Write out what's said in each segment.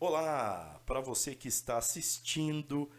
Olá, para você que está assistindo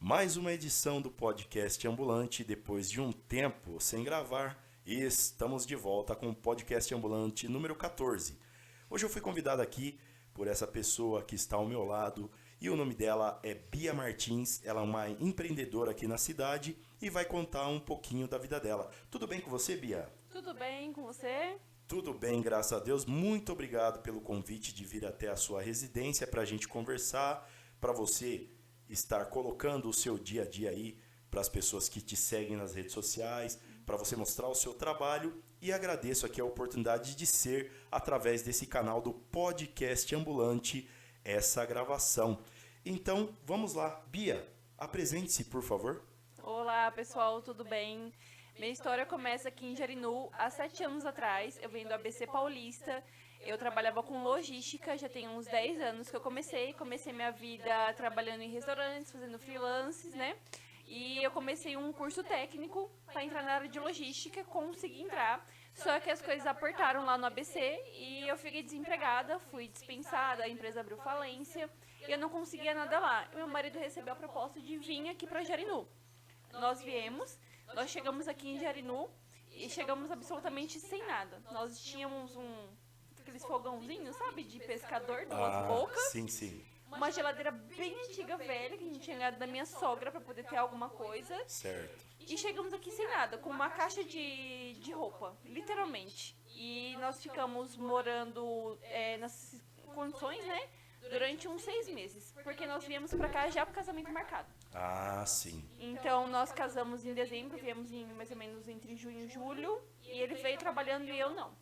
mais uma edição do podcast Ambulante. Depois de um tempo sem gravar, estamos de volta com o podcast Ambulante número 14. Hoje eu fui convidado aqui por essa pessoa que está ao meu lado e o nome dela é Bia Martins. Ela é uma empreendedora aqui na cidade e vai contar um pouquinho da vida dela. Tudo bem com você, Bia? Tudo bem com você? Tudo bem, graças a Deus. Muito obrigado pelo convite de vir até a sua residência para a gente conversar, para você estar colocando o seu dia a dia aí para as pessoas que te seguem nas redes sociais, para você mostrar o seu trabalho, e agradeço aqui a oportunidade de ser, através desse canal do podcast Ambulante, essa gravação. Então, vamos lá. Bia, apresente-se, por favor. Olá, pessoal, tudo bem? Minha história começa aqui em Jarinu, há 7 anos atrás. Eu venho do ABC Paulista. Eu trabalhava com logística, já tem uns 10 anos que eu comecei minha vida trabalhando em restaurantes, fazendo freelances, né? E eu comecei um curso técnico para entrar na área de logística, consegui entrar. Só que as coisas apertaram lá no ABC e eu fiquei desempregada, fui dispensada, a empresa abriu falência e eu não conseguia nada lá. E meu marido recebeu a proposta de vir aqui para Jarinu. Nós viemos, nós chegamos aqui em Jarinu e chegamos absolutamente sem nada. Nós tínhamos aqueles fogãozinhos, sabe, de pescador, duas bocas. Sim, sim. Uma geladeira bem antiga, velha, que a gente tinha ganhado da minha sogra para poder ter alguma coisa. Certo. E chegamos aqui sem nada, com uma caixa de roupa, literalmente. E nós ficamos morando nessas condições, né, durante uns 6 meses. Porque nós viemos pra cá já pro casamento marcado. Ah, sim. Então nós casamos em dezembro, viemos mais ou menos entre junho e julho. E ele veio trabalhando e eu não.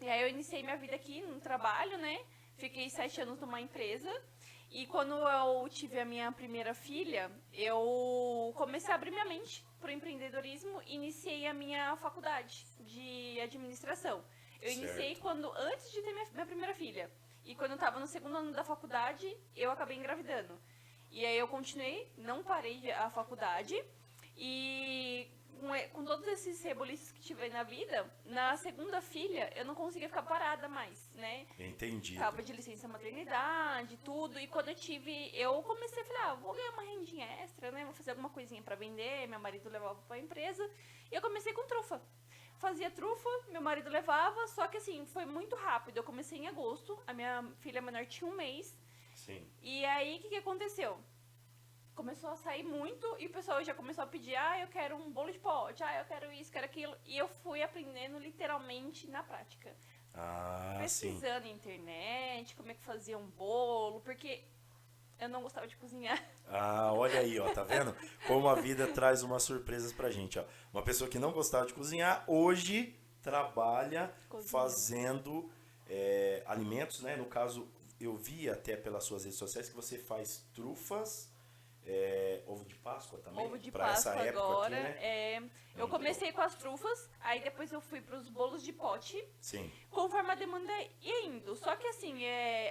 E aí eu iniciei minha vida aqui no trabalho, né? Fiquei 7 anos numa empresa. E quando eu tive a minha primeira filha, eu comecei a abrir minha mente para o empreendedorismo e iniciei a minha faculdade de administração. Eu iniciei antes de ter minha primeira filha. E quando eu estava no segundo ano da faculdade, eu acabei engravidando. E aí eu continuei, não parei a faculdade. E com todos esses reboliços que tive na vida, na segunda filha eu não conseguia ficar parada mais, né? Entendi. Tava de licença maternidade, tudo. E quando eu comecei a falar, vou ganhar uma rendinha extra, né? Vou fazer alguma coisinha pra vender. Meu marido levava pra empresa. E eu comecei com trufa. Fazia trufa, meu marido levava, só que assim, foi muito rápido. Eu comecei em agosto, a minha filha menor tinha 1 mês. Sim. E aí, o que aconteceu? Começou a sair muito e o pessoal já começou a pedir, eu quero um bolo de pote, eu quero isso, quero aquilo. E eu fui aprendendo literalmente na prática. Pesquisando na internet, como é que fazia um bolo, porque eu não gostava de cozinhar. Olha aí, ó, tá vendo? Como a vida traz umas surpresas pra gente, ó. Uma pessoa que não gostava de cozinhar, hoje trabalha fazendo alimentos, né? No caso, eu vi até pelas suas redes sociais que você faz trufas, ovo de Páscoa também. Ovo de pra Páscoa essa época agora. aqui, né? Eu comecei com as trufas, aí depois eu fui pros bolos de pote. Sim. Conforme a demanda ia indo. Só que assim,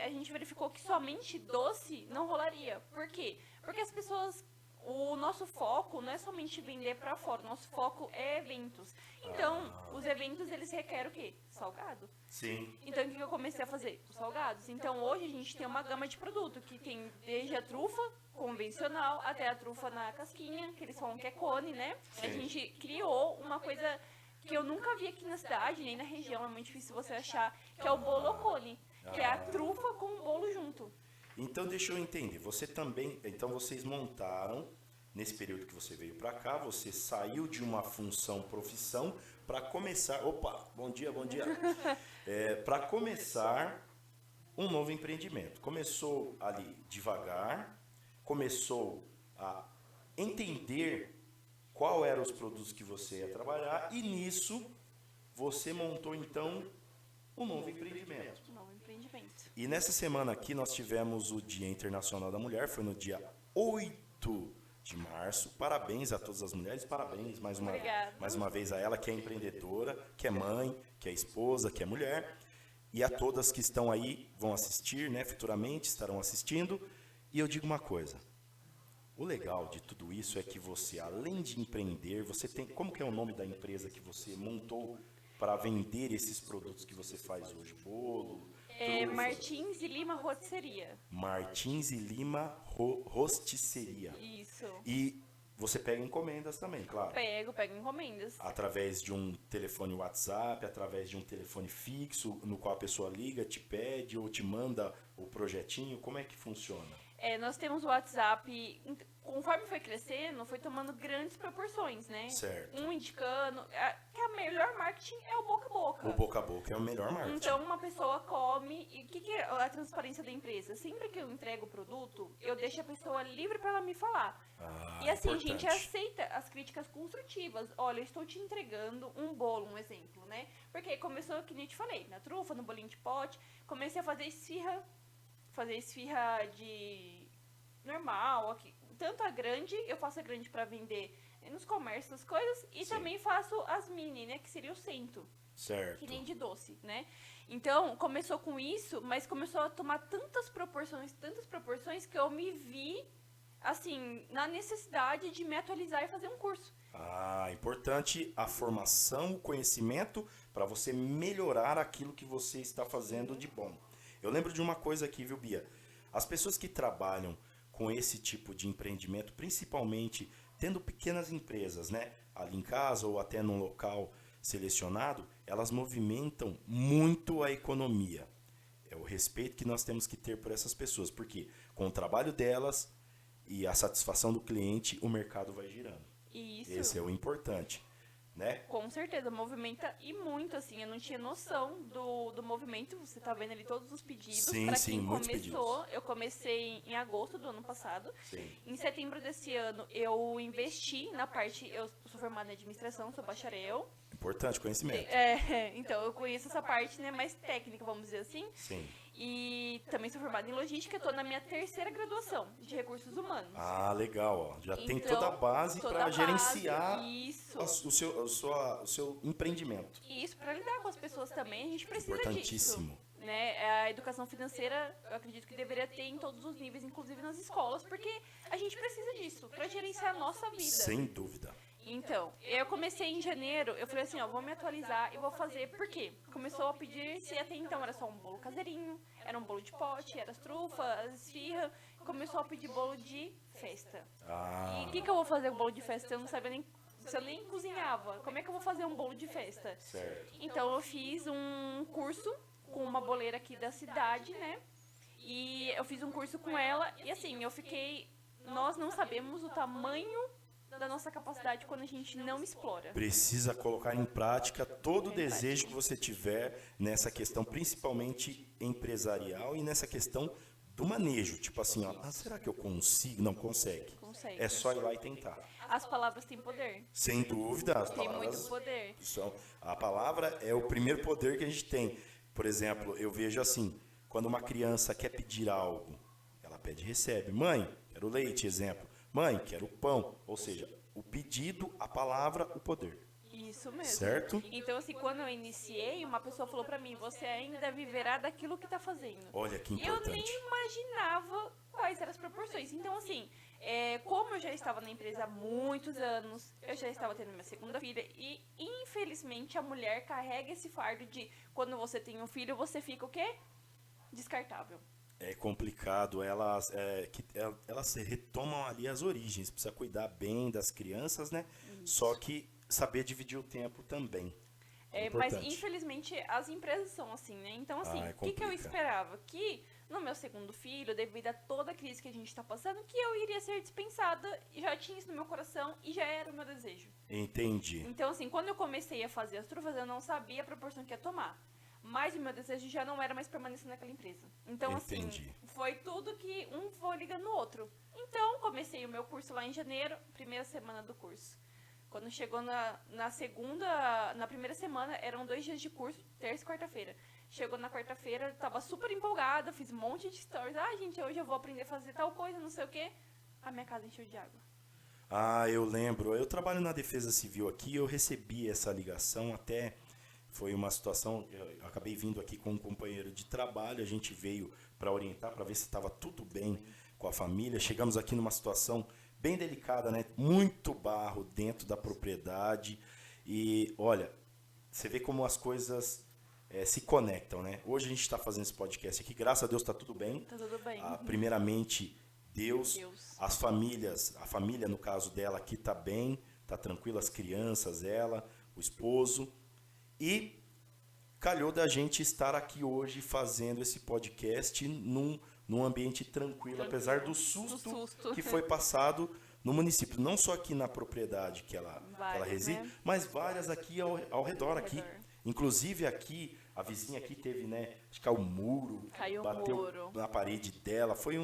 a gente verificou que somente doce não rolaria. Por quê? Porque as pessoas... O nosso foco não é somente vender pra fora, o nosso foco é eventos. Então, os eventos, eles requerem o quê? Salgado. Sim. Então, o que eu comecei a fazer? Os salgados. Então, hoje a gente tem uma gama de produto que tem desde a trufa convencional até a trufa na casquinha, que eles falam que é cone, né? Sim. A gente criou uma coisa que eu nunca vi aqui na cidade, nem na região, é muito difícil você achar, que é o bolo cone, que é a trufa com o bolo junto. Então, deixa eu entender. Você também... Então, vocês montaram, nesse período que você veio para cá, você saiu de uma profissão para começar... Opa, bom dia, bom dia. Para começar um novo empreendimento. Começou ali devagar, começou a entender qual eram os produtos que você ia trabalhar e nisso você montou, então, um novo empreendimento. E nessa semana aqui nós tivemos o Dia Internacional da Mulher, foi no dia 8 de março. Parabéns a todas as mulheres, parabéns mais uma vez a ela que é empreendedora, que é mãe, que é esposa, que é mulher. E a todas que estão aí, vão assistir, né, futuramente estarão assistindo. E eu digo uma coisa, o legal de tudo isso é que você, além de empreender, você tem... Como que é o nome da empresa que você montou para vender esses produtos que você faz hoje? Bolo... Martins e Lima Rotisseria. Martins e Lima Rosticeria. Isso. E você pega encomendas também, claro. Pego encomendas. Através de um telefone WhatsApp, através de um telefone fixo, no qual a pessoa liga, te pede ou te manda o projetinho. Como é que funciona? Nós temos o WhatsApp, conforme foi crescendo, foi tomando grandes proporções, né? Certo. Um indicando que a melhor marketing é o boca a boca. O boca a boca é o melhor marketing. Então, uma pessoa come, e o que é a transparência da empresa? Sempre que eu entrego o produto, eu deixo a pessoa livre para ela me falar. E assim, importante. a gente aceita as críticas construtivas. Olha, eu estou te entregando um bolo, um exemplo, né? Porque começou, que nem eu te falei, na trufa, no bolinho de pote, comecei a fazer esfirra de normal, aqui. Tanto a grande, eu faço a grande para vender nos comércios, as coisas, e também faço as mini, né, que seria o cento. Certo. Que nem de doce, né? Então, começou com isso, mas começou a tomar tantas proporções que eu me vi, assim, na necessidade de me atualizar e fazer um curso. Importante a formação, o conhecimento, para você melhorar aquilo que você está fazendo de bom. Eu lembro de uma coisa aqui, viu, Bia? As pessoas que trabalham com esse tipo de empreendimento, principalmente tendo pequenas empresas, né, ali em casa ou até num local selecionado, elas movimentam muito a economia. É o respeito que nós temos que ter por essas pessoas, porque com o trabalho delas e a satisfação do cliente, o mercado vai girando. Isso. Esse é o importante, né? Com certeza, movimenta e muito, assim, eu não tinha noção do movimento, você tá vendo ali todos os pedidos. Sim, pra sim, quem muitos começou, pedidos. eu comecei em agosto do ano passado. Sim. Em setembro desse ano, eu investi na parte, eu sou formada em administração, sou bacharel. Importante, conhecimento. Então eu conheço essa parte, né, mais técnica, vamos dizer assim. Sim. E também sou formada em logística, estou na minha terceira graduação de recursos humanos. Legal, ó. Já tem Então, toda a base toda para a base, gerenciar isso. o seu empreendimento. E isso, para lidar com as pessoas também, a gente precisa Importantíssimo. disso. Né? A educação financeira, eu acredito que deveria ter em todos os níveis, inclusive nas escolas, porque a gente precisa disso para gerenciar a nossa vida. Sem dúvida. Então, eu comecei em janeiro, eu falei assim, ó, vou me atualizar e vou fazer, por quê? Começou a pedir, se até então era só um bolo caseirinho, era um bolo de pote, era as trufas, as esfirras, começou a pedir bolo de festa. E o que eu vou fazer com bolo de festa? Eu não sabia nem, se eu nem cozinhava, como é que eu vou fazer um bolo de festa? Certo. Então, eu fiz um curso com uma boleira aqui da cidade, né? E eu fiz um curso com ela e assim, nós não sabemos o tamanho da nossa capacidade quando a gente não explora. Precisa colocar em prática todo o desejo que você tiver nessa questão, principalmente empresarial e nessa questão do manejo. Tipo assim, ó, será que eu consigo? Não consegue. Consegue. É só ir lá e tentar. As palavras têm poder. Sem dúvida, as Tem palavras. muito poder. A palavra é o primeiro poder que a gente tem. Por exemplo, eu vejo assim, quando uma criança quer pedir algo, ela pede e recebe. Mãe, quero leite, exemplo. Mãe, quero pão. Ou seja, o pedido, a palavra, o poder. Isso mesmo. Certo? Então, assim, quando eu iniciei, uma pessoa falou pra mim, você ainda viverá daquilo que tá fazendo. Olha que Eu importante. nem imaginava quais eram as proporções. Então, assim, como eu já estava na empresa há muitos anos, eu já estava tendo minha segunda filha e, infelizmente, a mulher carrega esse fardo de quando você tem um filho, você fica o quê? Descartável. É complicado, elas retomam ali as origens, precisa cuidar bem das crianças, né? Só que saber dividir o tempo também. Mas infelizmente as empresas são assim, né? Então assim, o que eu esperava? Que no meu segundo filho, devido a toda a crise que a gente está passando, que eu iria ser dispensada, já tinha isso no meu coração e já era o meu desejo. Entendi. Então assim, quando eu comecei a fazer as trufas, eu não sabia a proporção que ia tomar. Mas o meu desejo já não era mais permanecer naquela empresa. Então, Entendi. assim, foi tudo que um foi ligando no outro. Então, comecei o meu curso lá em janeiro, primeira semana do curso. Quando chegou na primeira semana, eram 2 dias de curso, terça e quarta-feira. Chegou na quarta-feira, tava super empolgada, fiz um monte de stories. Gente, hoje eu vou aprender a fazer tal coisa, não sei o quê. A minha casa encheu de água. Eu lembro. Eu trabalho na Defesa Civil aqui, eu recebi essa ligação até... Foi uma situação, eu acabei vindo aqui com um companheiro de trabalho, a gente veio para orientar, para ver se estava tudo bem com a família. Chegamos aqui numa situação bem delicada, né? Muito barro dentro da propriedade. E, olha, você vê como as coisas se conectam, né? Hoje a gente está fazendo esse podcast aqui, graças a Deus está tudo bem. Tá tudo bem. Primeiramente, Deus, as famílias, a família no caso dela aqui está bem, está tranquila, as crianças, ela, o esposo. E calhou da gente estar aqui hoje fazendo esse podcast num ambiente tranquilo, apesar do susto que foi passado no município. Não só aqui na propriedade que ela reside, né? Mas várias aqui ao redor aqui. Inclusive aqui, a vizinha aqui teve, né? Acho que o muro bateu na parede dela. Foi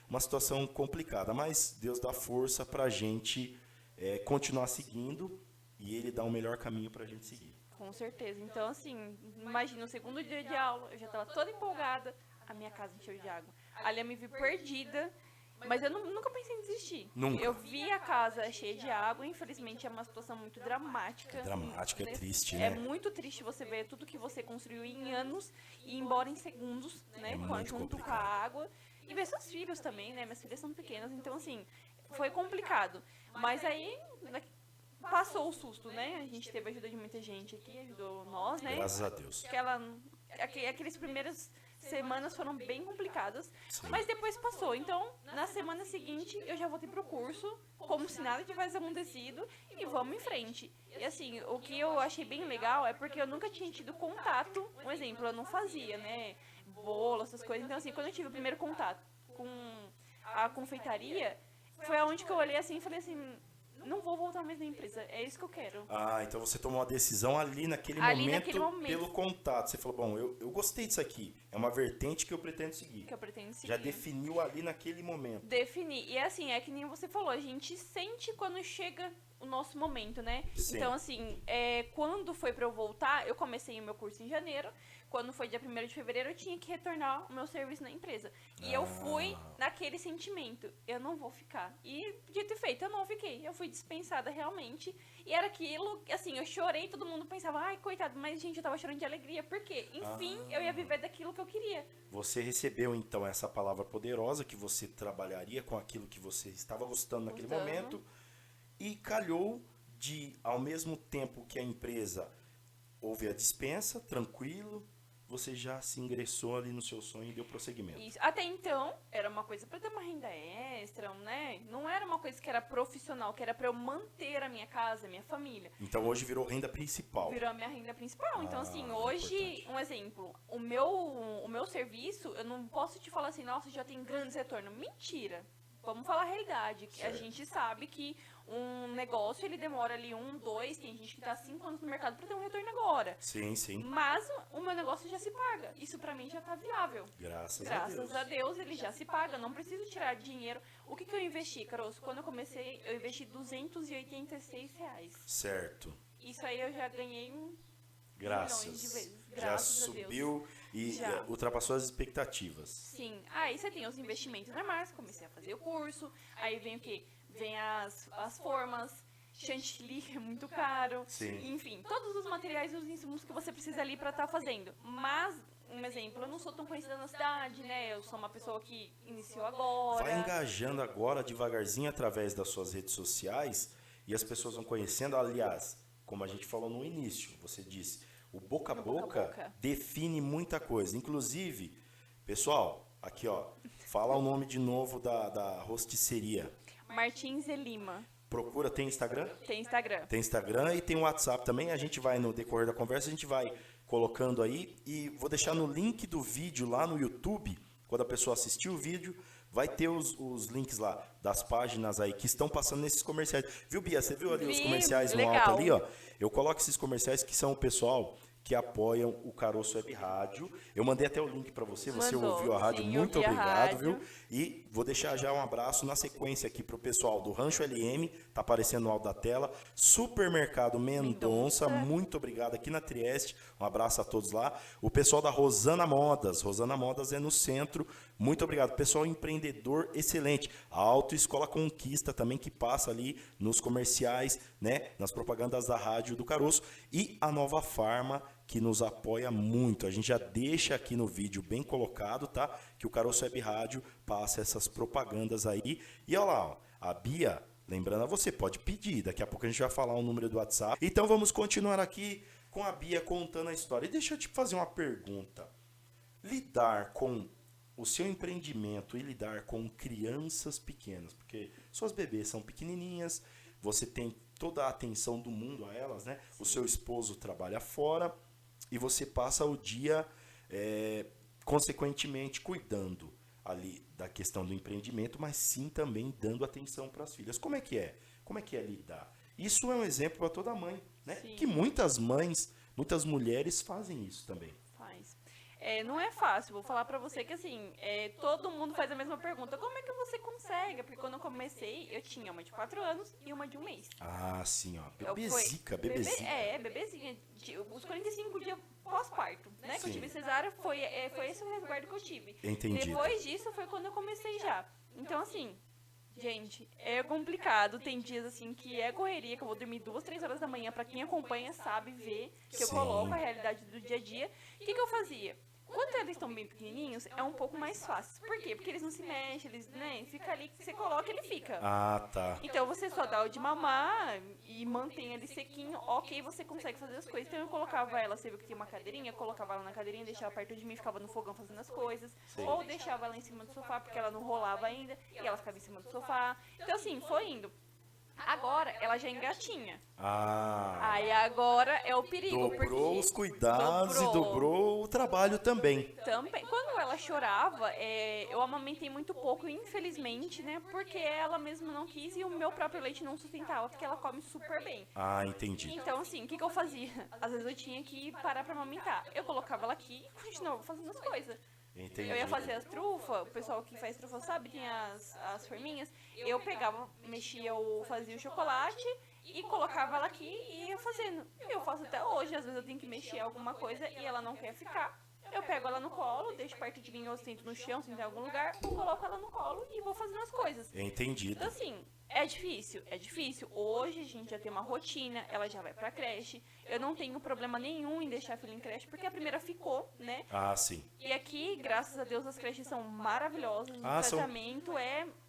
uma situação complicada, mas Deus dá força para a gente continuar seguindo e Ele dá o melhor caminho para a gente seguir. Com certeza. Então, assim, imagina o segundo dia de aula, eu já estava toda empolgada, a minha casa encheu de água. Ali eu me vi perdida, mas eu nunca pensei em desistir. Nunca. Eu vi a casa cheia de água, infelizmente é uma situação muito dramática. Dramática, é triste, né? É muito triste você ver tudo que você construiu em anos e ir embora em segundos, né? Junto com a água. E ver seus filhos também, né? Minhas filhas são pequenas, então, assim, foi complicado. Mas aí passou o susto, né? A gente teve a ajuda de muita gente aqui, ajudou nós, né? Graças a Deus. Aqueles primeiras semanas foram bem complicadas, sim, mas depois passou. Então, na semana seguinte, eu já voltei pro curso, como se nada tivesse acontecido, e vamos em frente. E assim, o que eu achei bem legal é porque eu nunca tinha tido contato, um exemplo, eu não fazia, né? Bolo, essas coisas. Então, assim, quando eu tive o primeiro contato com a confeitaria, foi aonde que eu olhei assim e falei assim, não vou voltar mais na empresa, é isso que eu quero. Então você tomou uma decisão ali naquele momento pelo contato. Você falou, bom, eu gostei disso aqui, é uma vertente que eu pretendo seguir. Já definiu ali naquele momento. Defini. E assim, é que nem você falou, a gente sente quando chega o nosso momento, né? Sim. Então, assim, quando foi pra eu voltar, eu comecei o meu curso em janeiro. Quando foi dia 1º de fevereiro, eu tinha que retornar o meu serviço na empresa. E eu fui naquele sentimento, eu não vou ficar. E, dito e feito, eu não fiquei. Eu fui dispensada realmente. E era aquilo, assim, eu chorei, todo mundo pensava, ai, coitado, mas, gente, eu tava chorando de alegria. Por quê? Enfim, eu ia viver daquilo que eu queria. Você recebeu, então, essa palavra poderosa, que você trabalharia com aquilo que você estava gostando naquele momento. E calhou de, ao mesmo tempo que a empresa houve a dispensa, tranquilo, você já se ingressou ali no seu sonho e deu prosseguimento. Isso. Até então, era uma coisa para ter uma renda extra, né? Não era uma coisa que era profissional, que era para eu manter a minha casa, a minha família. Então hoje virou renda principal. Virou a minha renda principal. Então, assim, hoje, um exemplo, o meu serviço, eu não posso te falar assim, nossa, já tem grandes retornos. Mentira. Vamos falar a realidade. Que a gente sabe que um negócio, ele demora ali 1, 2, tem gente que tá 5 anos no mercado para ter um retorno agora. Sim, sim. Mas o meu negócio já se paga. Isso para mim já tá viável. Graças a Deus, ele já se paga. Eu não preciso tirar dinheiro. O que eu investi, Caroço? Quando eu comecei, eu investi R$286. Certo. Isso aí eu já ganhei milhões de vezes. Já subiu e ultrapassou as expectativas. Sim. Aí você tem os investimentos normais, comecei a fazer o curso. Aí vem o quê? Vem as formas, chantilly é muito caro. Sim. Enfim, todos os materiais e os insumos que você precisa ali para estar fazendo. Mas, um exemplo, eu não sou tão conhecida na cidade, né? Eu sou uma pessoa que iniciou agora. Vai engajando agora devagarzinho através das suas redes sociais e as pessoas vão conhecendo. Aliás, como a gente falou no início, você disse, o boca a boca define muita coisa. Inclusive, pessoal, aqui ó, fala o nome de novo da rosticeria. Martins e Lima. Procura, tem Instagram? Tem Instagram. Tem Instagram e tem o WhatsApp também. A gente vai, no decorrer da conversa, a gente vai colocando aí. E vou deixar no link do vídeo lá no YouTube, quando a pessoa assistir o vídeo, vai ter os links lá das páginas aí que estão passando nesses comerciais. Viu, Bia? Você viu ali os comerciais no alto ali, ó? Eu coloco esses comerciais que são o pessoal que apoiam o Caroço Web Rádio. Eu mandei até o link para você, você ouviu a rádio, muito obrigado, viu? E vou deixar já um abraço na sequência aqui pro pessoal do Rancho LM, tá aparecendo no alto da tela, Supermercado Mendonça, muito obrigado aqui na Trieste, um abraço a todos lá. O pessoal da Rosana Modas é no centro, muito obrigado. Pessoal empreendedor excelente, a Autoescola Conquista também, que passa ali nos comerciais, né, nas propagandas da rádio do Caroço, e a Nova Farma, que nos apoia muito. A gente já deixa aqui no vídeo bem colocado, tá? Que o Caroço Web Rádio passa essas propagandas aí. E olha lá, ó, a Bia, lembrando a você, pode pedir. Daqui a pouco a gente vai falar o número do WhatsApp. Então vamos continuar aqui com a Bia contando a história. E deixa eu te fazer uma pergunta. Lidar com o seu empreendimento e lidar com crianças pequenas, porque suas bebês são pequenininhas, você tem toda a atenção do mundo a elas, né? O seu esposo trabalha fora e você passa o dia, consequentemente, cuidando ali da questão do empreendimento, mas sim também dando atenção para as filhas. Como é que é? Como é que é lidar? Isso é um exemplo para toda mãe, né? Sim. Que muitas mães, muitas mulheres fazem isso também. Faz. Não é fácil, vou falar pra você que assim, todo mundo faz a mesma pergunta, como é que você consegue? Porque quando eu comecei, eu tinha uma de 4 anos e uma de 1 mês. Ah, sim, ó. Eu Bebezica, bebezica. Bebezinha. Os 45 dias pós-parto, né? Que Sim. eu tive cesárea, foi esse o resguardo que eu tive. Entendido. Depois disso foi quando eu comecei já. Então, assim, gente, é complicado. Tem dias, assim, que é correria, que eu vou dormir 2, 3 horas da manhã. Pra quem acompanha, sabe, ver que eu Sim. coloco a realidade do dia a dia. O que eu fazia? Quando eles estão bem pequenininhos, é um pouco mais fácil. Por quê? Porque eles não se mexem, eles, né, fica ali, que você coloca, ele fica. Ah, tá. Então você só dá o de mamar e mantém ele sequinho, ok, você consegue fazer as coisas. Então eu colocava ela, você viu que tem uma cadeirinha, eu colocava ela na cadeirinha, deixava perto de mim, ficava no fogão fazendo as coisas. Sim. Ou deixava ela em cima do sofá, porque ela não rolava ainda, e ela ficava em cima do sofá. Então assim, foi indo. Agora ela já engatinha. Ah. Aí agora é o perigo. Dobrou porque os cuidados e dobrou o trabalho também. Também. Quando ela chorava, eu amamentei muito pouco, infelizmente, né? Porque ela mesma não quis e o meu próprio leite não sustentava, porque ela come super bem. Ah, entendi. Então, assim, o que eu fazia? Às vezes eu tinha que parar pra amamentar. Eu colocava ela aqui e continuava fazendo as coisas. Entendi. Eu ia fazer as trufas, o pessoal que faz trufa sabe, tem as forminhas. Eu pegava, fazia o chocolate e colocava ela aqui e ia fazendo. Eu faço até hoje, às vezes eu tenho que mexer alguma coisa e ela não quer ficar. Eu pego ela no colo, deixo perto de mim, eu sento no chão, sento em algum lugar, coloco ela no colo e vou fazendo as coisas. Entendido. Então, assim, é difícil. Hoje a gente já tem uma rotina, ela já vai pra creche. Eu não tenho problema nenhum em deixar a filha em creche, porque a primeira ficou, né? Ah, sim. E aqui, graças a Deus, as creches são maravilhosas. O tratamento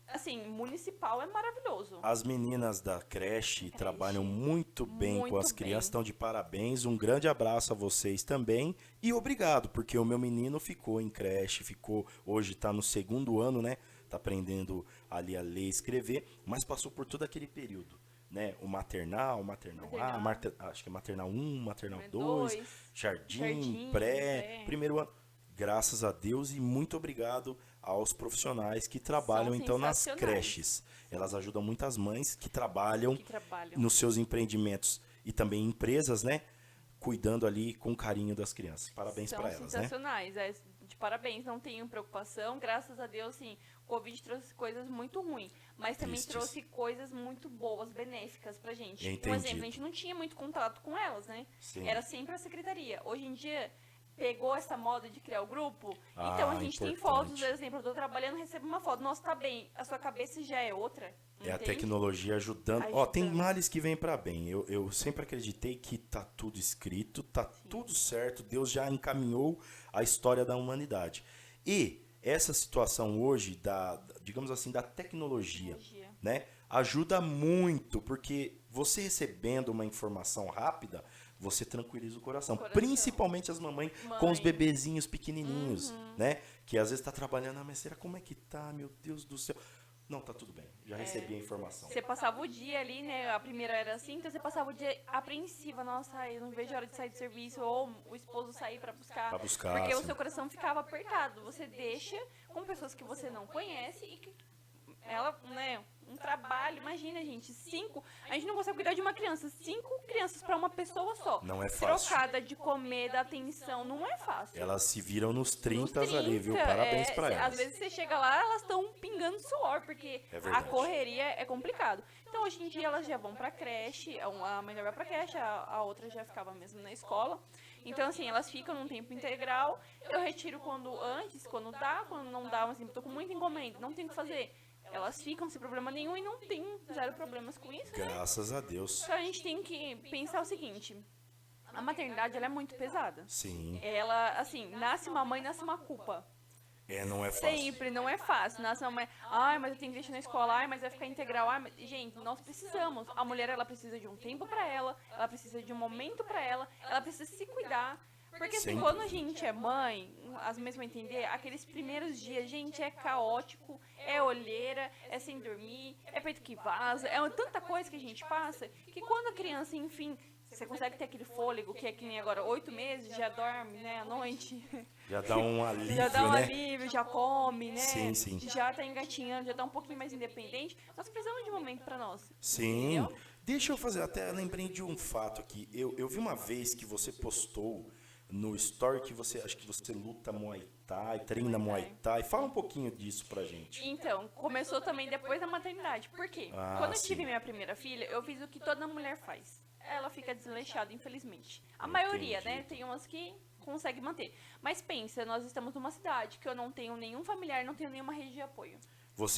assim, municipal é maravilhoso. As meninas da creche trabalham muito bem Muito com as bem. crianças, estão de parabéns. Um grande abraço a vocês também. E obrigado, porque o meu menino ficou em creche, hoje está no 2º ano, né? Tá aprendendo ali a ler e escrever, mas passou por todo aquele período, né? O maternal A, acho que é maternal 1, maternal 2, jardim, pré, primeiro ano. Graças a Deus e muito obrigado aos profissionais que trabalham então nas sensacionais. creches. Elas ajudam muitas mães que trabalham Que trabalham. nos seus empreendimentos e também empresas, né? Cuidando ali com carinho das crianças. Parabéns para elas, né? Sensacionais. De parabéns, não tenho preocupação. Graças a Deus, sim, o Covid trouxe coisas muito ruins, mas também Tristes. trouxe coisas muito boas, benéficas pra gente. Entendido. Um exemplo, a gente não tinha muito contato com elas, né? Sim. Era sempre a secretaria. Hoje em dia, pegou essa moda de criar o grupo, Ah, então a gente tem importante. fotos, por exemplo, eu tô trabalhando, recebo uma foto, nossa, tá bem, a sua cabeça já é outra. É a entende? tecnologia ajudando. Ó, tem males que vêm para bem. Eu sempre acreditei que tá tudo escrito, tá tudo certo. Deus já encaminhou a história da humanidade. E essa situação hoje digamos assim, da tecnologia, né, ajuda muito, porque você recebendo uma informação rápida, você tranquiliza o coração. Principalmente as mamães com os bebezinhos pequenininhos, né, que às vezes tá trabalhando, mas será como é que tá, meu Deus do céu? Não, tá tudo bem. Já recebi a informação. Você passava o dia ali, né? A primeira era assim, então você passava o dia apreensiva. Nossa, eu não vejo a hora de sair do serviço. Ou o esposo sair pra buscar. Porque o sim. seu coração ficava apertado. Você deixa com pessoas que você não conhece e que ela, né? Um trabalho, imagina, gente, 5. A gente não consegue cuidar de uma criança. 5 crianças pra uma pessoa só. Não é fácil. Trocada de comer, da atenção, não é fácil. Elas se viram nos 30 Nos ali, viu? Parabéns pra elas. Às vezes você chega lá, elas estão pingando suor, porque a correria é complicado. Então, hoje em dia, elas já vão pra creche, a melhor vai pra creche, a outra já ficava mesmo na escola. Então, assim, elas ficam num tempo integral. Eu retiro quando dá, quando não dá, assim, tô com muita encomenda, não tenho o que fazer. Elas ficam sem problema nenhum e não tem 0 problemas com isso, né? Graças a Deus. Então, a gente tem que pensar o seguinte... A maternidade, ela é muito pesada. Sim. Ela, assim, nasce uma mãe, nasce uma culpa. Não é fácil. Sempre, não é fácil. Nossa, mãe, ai, mas eu tenho que deixar na escola, ai, mas vai ficar integral. Ai, mas... Gente, nós precisamos. A mulher, ela precisa de um tempo pra ela precisa de um momento pra ela precisa se cuidar. Porque assim, Sem quando a dúvida. gente é mãe, as mães vão entender, aqueles primeiros dias, gente, é caótico, é olheira, é sem dormir, é peito que vaza, é tanta coisa que a gente passa, que quando a criança, enfim, você consegue ter aquele fôlego, que é que nem agora, 8 meses, já dorme, né, à noite. Já dá um alívio, Já dá um né? alívio, já come, né? Sim, sim. Já tá engatinhando, já tá um pouquinho mais independente. Nós precisamos de um momento pra nós. Sim. Entendeu? Deixa eu fazer, até lembrei de um fato aqui. Eu vi uma vez que você postou no story que você, acho que você luta Muay Thai, treina Muay Thai. Fala um pouquinho disso pra gente. Então, começou também depois da maternidade. Por quê? Ah, Quando eu sim. tive minha primeira filha, eu fiz o que toda mulher faz. Ela fica desleixada, infelizmente. A maioria, né? Tem umas que consegue manter. Mas pensa, nós estamos numa cidade que eu não tenho nenhum familiar, não tenho nenhuma rede de apoio.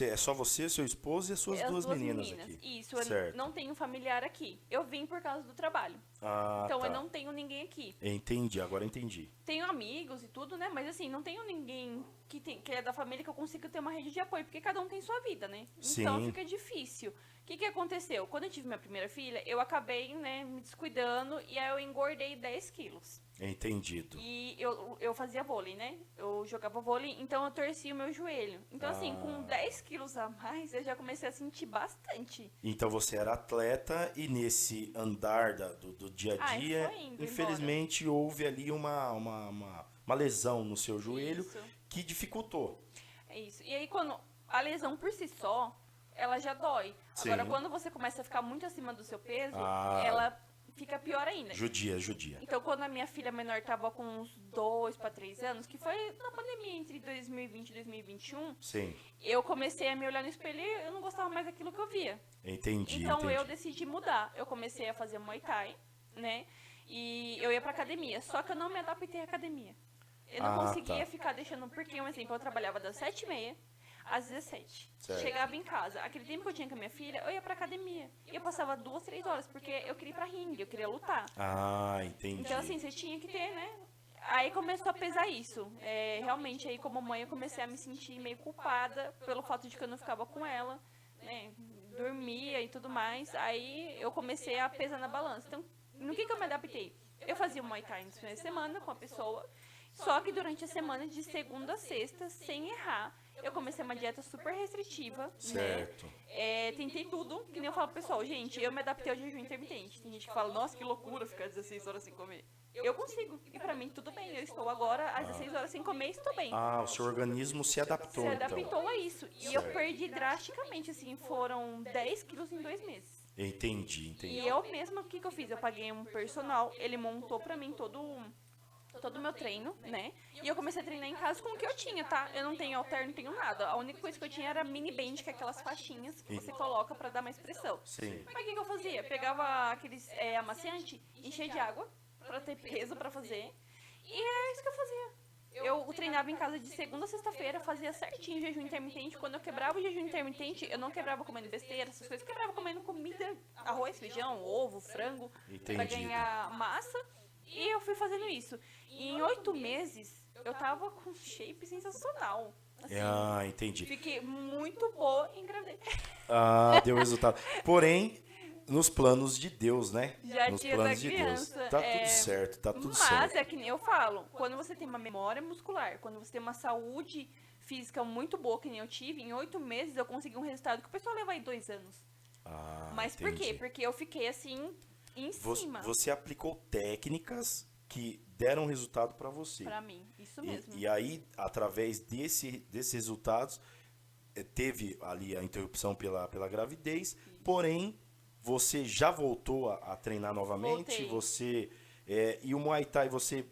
É só você, seu esposo e as suas As duas meninas aqui. Isso, eu Certo. não tenho familiar aqui. Eu vim por causa do trabalho. Ah, Então tá. eu não tenho ninguém aqui. Entendi, agora entendi. Tenho amigos e tudo, né? Mas assim, não tenho ninguém que é da família que eu consiga ter uma rede de apoio, porque cada um tem sua vida, né? Então Sim. fica difícil. O que aconteceu? Quando eu tive minha primeira filha, eu acabei, né, me descuidando e aí eu engordei 10 quilos. Entendido. E eu fazia vôlei, né? Eu jogava vôlei, então eu torcia o meu joelho. Então, assim, com 10 quilos a mais, eu já comecei a sentir bastante. Então você era atleta e nesse andar do dia a dia, foi indo infelizmente houve ali uma lesão no seu joelho Isso. que dificultou. É isso. E aí, quando a lesão por si só, ela já dói. Sim. Agora, quando você começa a ficar muito acima do seu peso, Ah. ela fica pior ainda. Judia. Então, quando a minha filha menor tava com uns 2 para 3 anos, que foi na pandemia entre 2020 e 2021, Sim, eu comecei a me olhar no espelho e eu não gostava mais daquilo que eu via. entendi. Então, eu entendi. decidi mudar. Eu comecei a fazer Muay Thai, né? E eu ia pra academia. Só que eu não me adaptei à academia. Eu não conseguia tá. ficar deixando... Porque, um exemplo, eu trabalhava das 7h30 às 17h. Certo. Chegava em casa. Aquele tempo que eu tinha com a minha filha, eu ia pra academia. E eu passava 2, 3 horas, porque eu queria ir pra ringue, eu queria lutar. Ah, entendi. Então, assim, você tinha que ter, né? Aí começou a pesar isso. Realmente, aí como mãe, eu comecei a me sentir meio culpada pelo fato de que eu não ficava com ela, né? Dormia e tudo mais. Aí eu comecei a pesar na balança. Então, no que eu me adaptei? Eu fazia um Muay Thai nos finais de semana com a pessoa, só que durante a semana, de segunda a sexta, sem errar, eu comecei uma dieta super restritiva, Certo. né? Tentei tudo, que nem eu falo pro pessoal, gente, eu me adaptei ao jejum intermitente. Tem gente que fala, nossa, que loucura ficar 16 horas sem comer. Eu consigo, e pra mim tudo bem, eu estou agora às 16 horas sem comer e estou bem. Ah, o seu organismo se adaptou, Se adaptou então. a isso. E eu perdi drasticamente, assim, foram 10 quilos em 2 meses. Entendi. E eu mesma, o que eu fiz? Eu paguei um personal, ele montou pra mim todo o meu treino, né? E eu comecei a treinar em casa com o que eu tinha, tá? Eu não tenho halter, não tenho nada. A única coisa que eu tinha era mini band, que é aquelas faixinhas que você coloca pra dar mais pressão. Sim. Mas o que eu fazia? Pegava aqueles amaciante, enchia de água pra ter peso pra fazer. E é isso que eu fazia. Eu treinava em casa de segunda a sexta-feira, fazia certinho o jejum intermitente. Quando eu quebrava o jejum intermitente, eu não quebrava comendo besteira, essas coisas. Eu quebrava comendo comida, arroz, feijão, ovo, frango, pra Entendido. ganhar massa. E eu fui fazendo isso. E em 8 meses, eu tava com um shape sensacional. Assim, Ah, entendi. fiquei muito boa e engravidei. Ah, deu resultado. Porém, nos planos de Deus, né? Já nos tinha planos da de Deus. criança, Tá tudo certo, tá tudo Mas certo. é que nem eu falo, quando você tem uma memória muscular, quando você tem uma saúde física muito boa, que nem eu tive, em 8 meses eu consegui um resultado que o pessoal leva aí 2 anos. Ah, Mas por quê? entendi. Porque eu fiquei assim, em cima, Você aplicou técnicas que deram resultado para você. pra mim. Isso mesmo. E aí, através desses resultados, teve ali a interrupção pela gravidez, porém, você já voltou a treinar novamente? Voltei. E o Muay Thai, você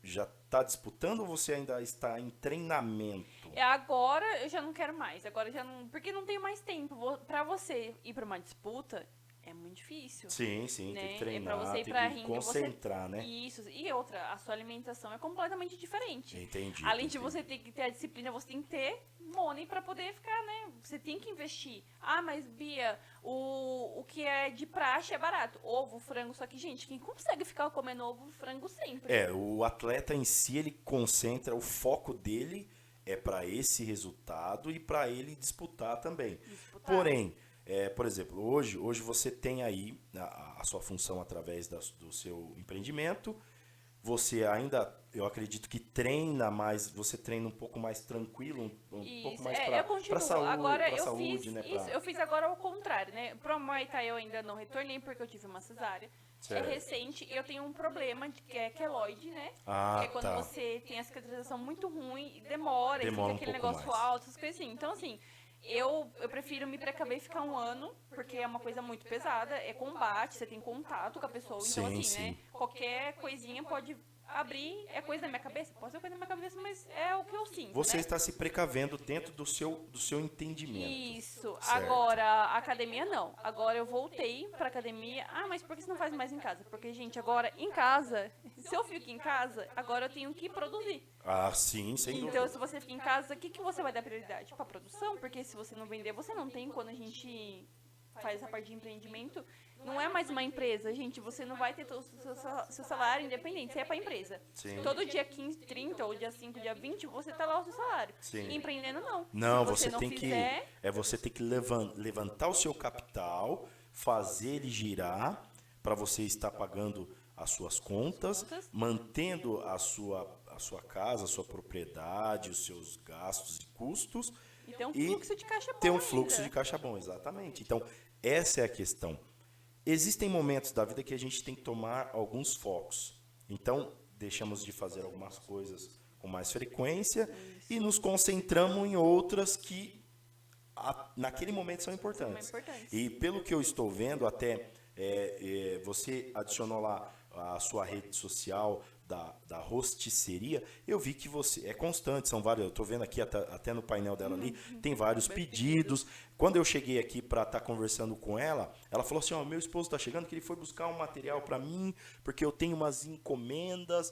já está disputando ou você ainda está em treinamento? Agora eu já não quero mais, agora já não, porque não tenho mais tempo. Pra você ir pra uma disputa, é muito difícil. Sim, tem Né? que treinar, Pra você ir tem pra que ringue, concentrar, né? Isso. E outra, a sua alimentação é completamente diferente. Entendi. Além de entendi. você ter que ter a disciplina, você tem que ter money pra poder ficar, né? Você tem que investir. Ah, mas Bia, o que é de praxe é barato. Ovo, frango, só que, gente, quem consegue ficar comendo ovo, frango sempre? O atleta em si, ele concentra, o foco dele é para esse resultado e para ele disputar também. Disputar. Porém, por exemplo, hoje você tem aí a sua função através do seu empreendimento. Você ainda, eu acredito que treina mais, você treina um pouco mais tranquilo, um pouco mais para saúde, agora pra eu saúde, fiz né? isso, eu fiz agora ao contrário, né? Pro Muay Thai eu ainda não retornei porque eu tive uma cesárea. Certo. É recente e eu tenho um problema que é queloide, né? Ah, que é quando tá. você tem a cicatrização muito ruim e demora e fica um aquele pouco negócio mais. alto, essas coisas assim. Então, assim, eu prefiro me precaver e ficar um ano, porque é uma coisa muito pesada, é combate, você tem contato com a pessoa. Então, Sim, assim, sim. né? Qualquer coisinha pode abrir, é coisa da minha cabeça? Pode ser coisa da minha cabeça, mas é o que eu sinto, Você né? está se precavendo dentro do seu entendimento. Isso. Certo. Agora, a academia não. Agora eu voltei pra academia. Ah, mas por que você não faz mais em casa? Porque, gente, agora em casa, se eu fico em casa, agora eu tenho que produzir. Ah, sim, sem Então, dúvida. se você fica em casa, o que você vai dar prioridade? Pra produção? Porque se você não vender, você não tem. Quando a gente faz essa parte de empreendimento, não é mais uma empresa, gente. Você não vai ter todo o seu salário independente. Você é pra empresa. Sim. Todo dia 15, 30, ou dia 5, dia 20, você tá lá o seu salário. Sim. Empreendendo, não. Não, Se você não tem fizer, você tem que levantar o seu capital, fazer ele girar para você estar pagando as suas contas, mantendo a sua casa, a sua propriedade, os seus gastos e custos. E ter um fluxo de caixa bom. Ter um fluxo ainda. de caixa bom, exatamente. Então, essa é a questão. Existem momentos da vida que a gente tem que tomar alguns focos. Então, deixamos de fazer algumas coisas com mais frequência e nos concentramos em outras que naquele momento são importantes. E pelo que eu estou vendo, até você adicionou lá a sua rede social da rosticeria, eu vi que você é constante, são vários, eu estou vendo aqui até no painel dela ali, tem vários pedidos. Quando eu cheguei aqui para estar conversando com ela, ela falou assim, meu esposo está chegando, que ele foi buscar um material para mim, porque eu tenho umas encomendas.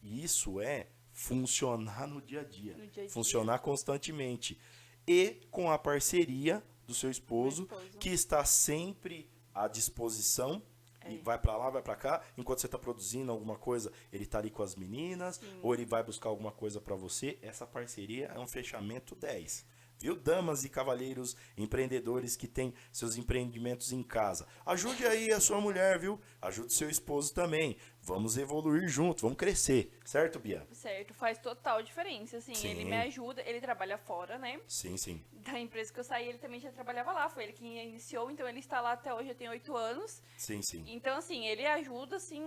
E isso é funcionar no dia a dia, funcionar constantemente. E com a parceria do seu esposo, que está sempre à disposição. E vai para lá, vai para cá, enquanto você está produzindo alguma coisa, ele está ali com as meninas, ou ele vai buscar alguma coisa para você. Essa parceria é um fechamento 10. Viu, damas e cavalheiros, empreendedores que têm seus empreendimentos em casa. Ajude aí a sua mulher, viu? Ajude seu esposo também. Vamos evoluir junto, vamos crescer. Certo, Bia? Certo, faz total diferença, assim. Sim. Ele me ajuda, ele trabalha fora, né? Sim, sim. Da empresa que eu saí, ele também já trabalhava lá. Foi ele que iniciou, então ele está lá até hoje, já tem 8 anos. Sim, sim. Então, assim, ele ajuda, assim...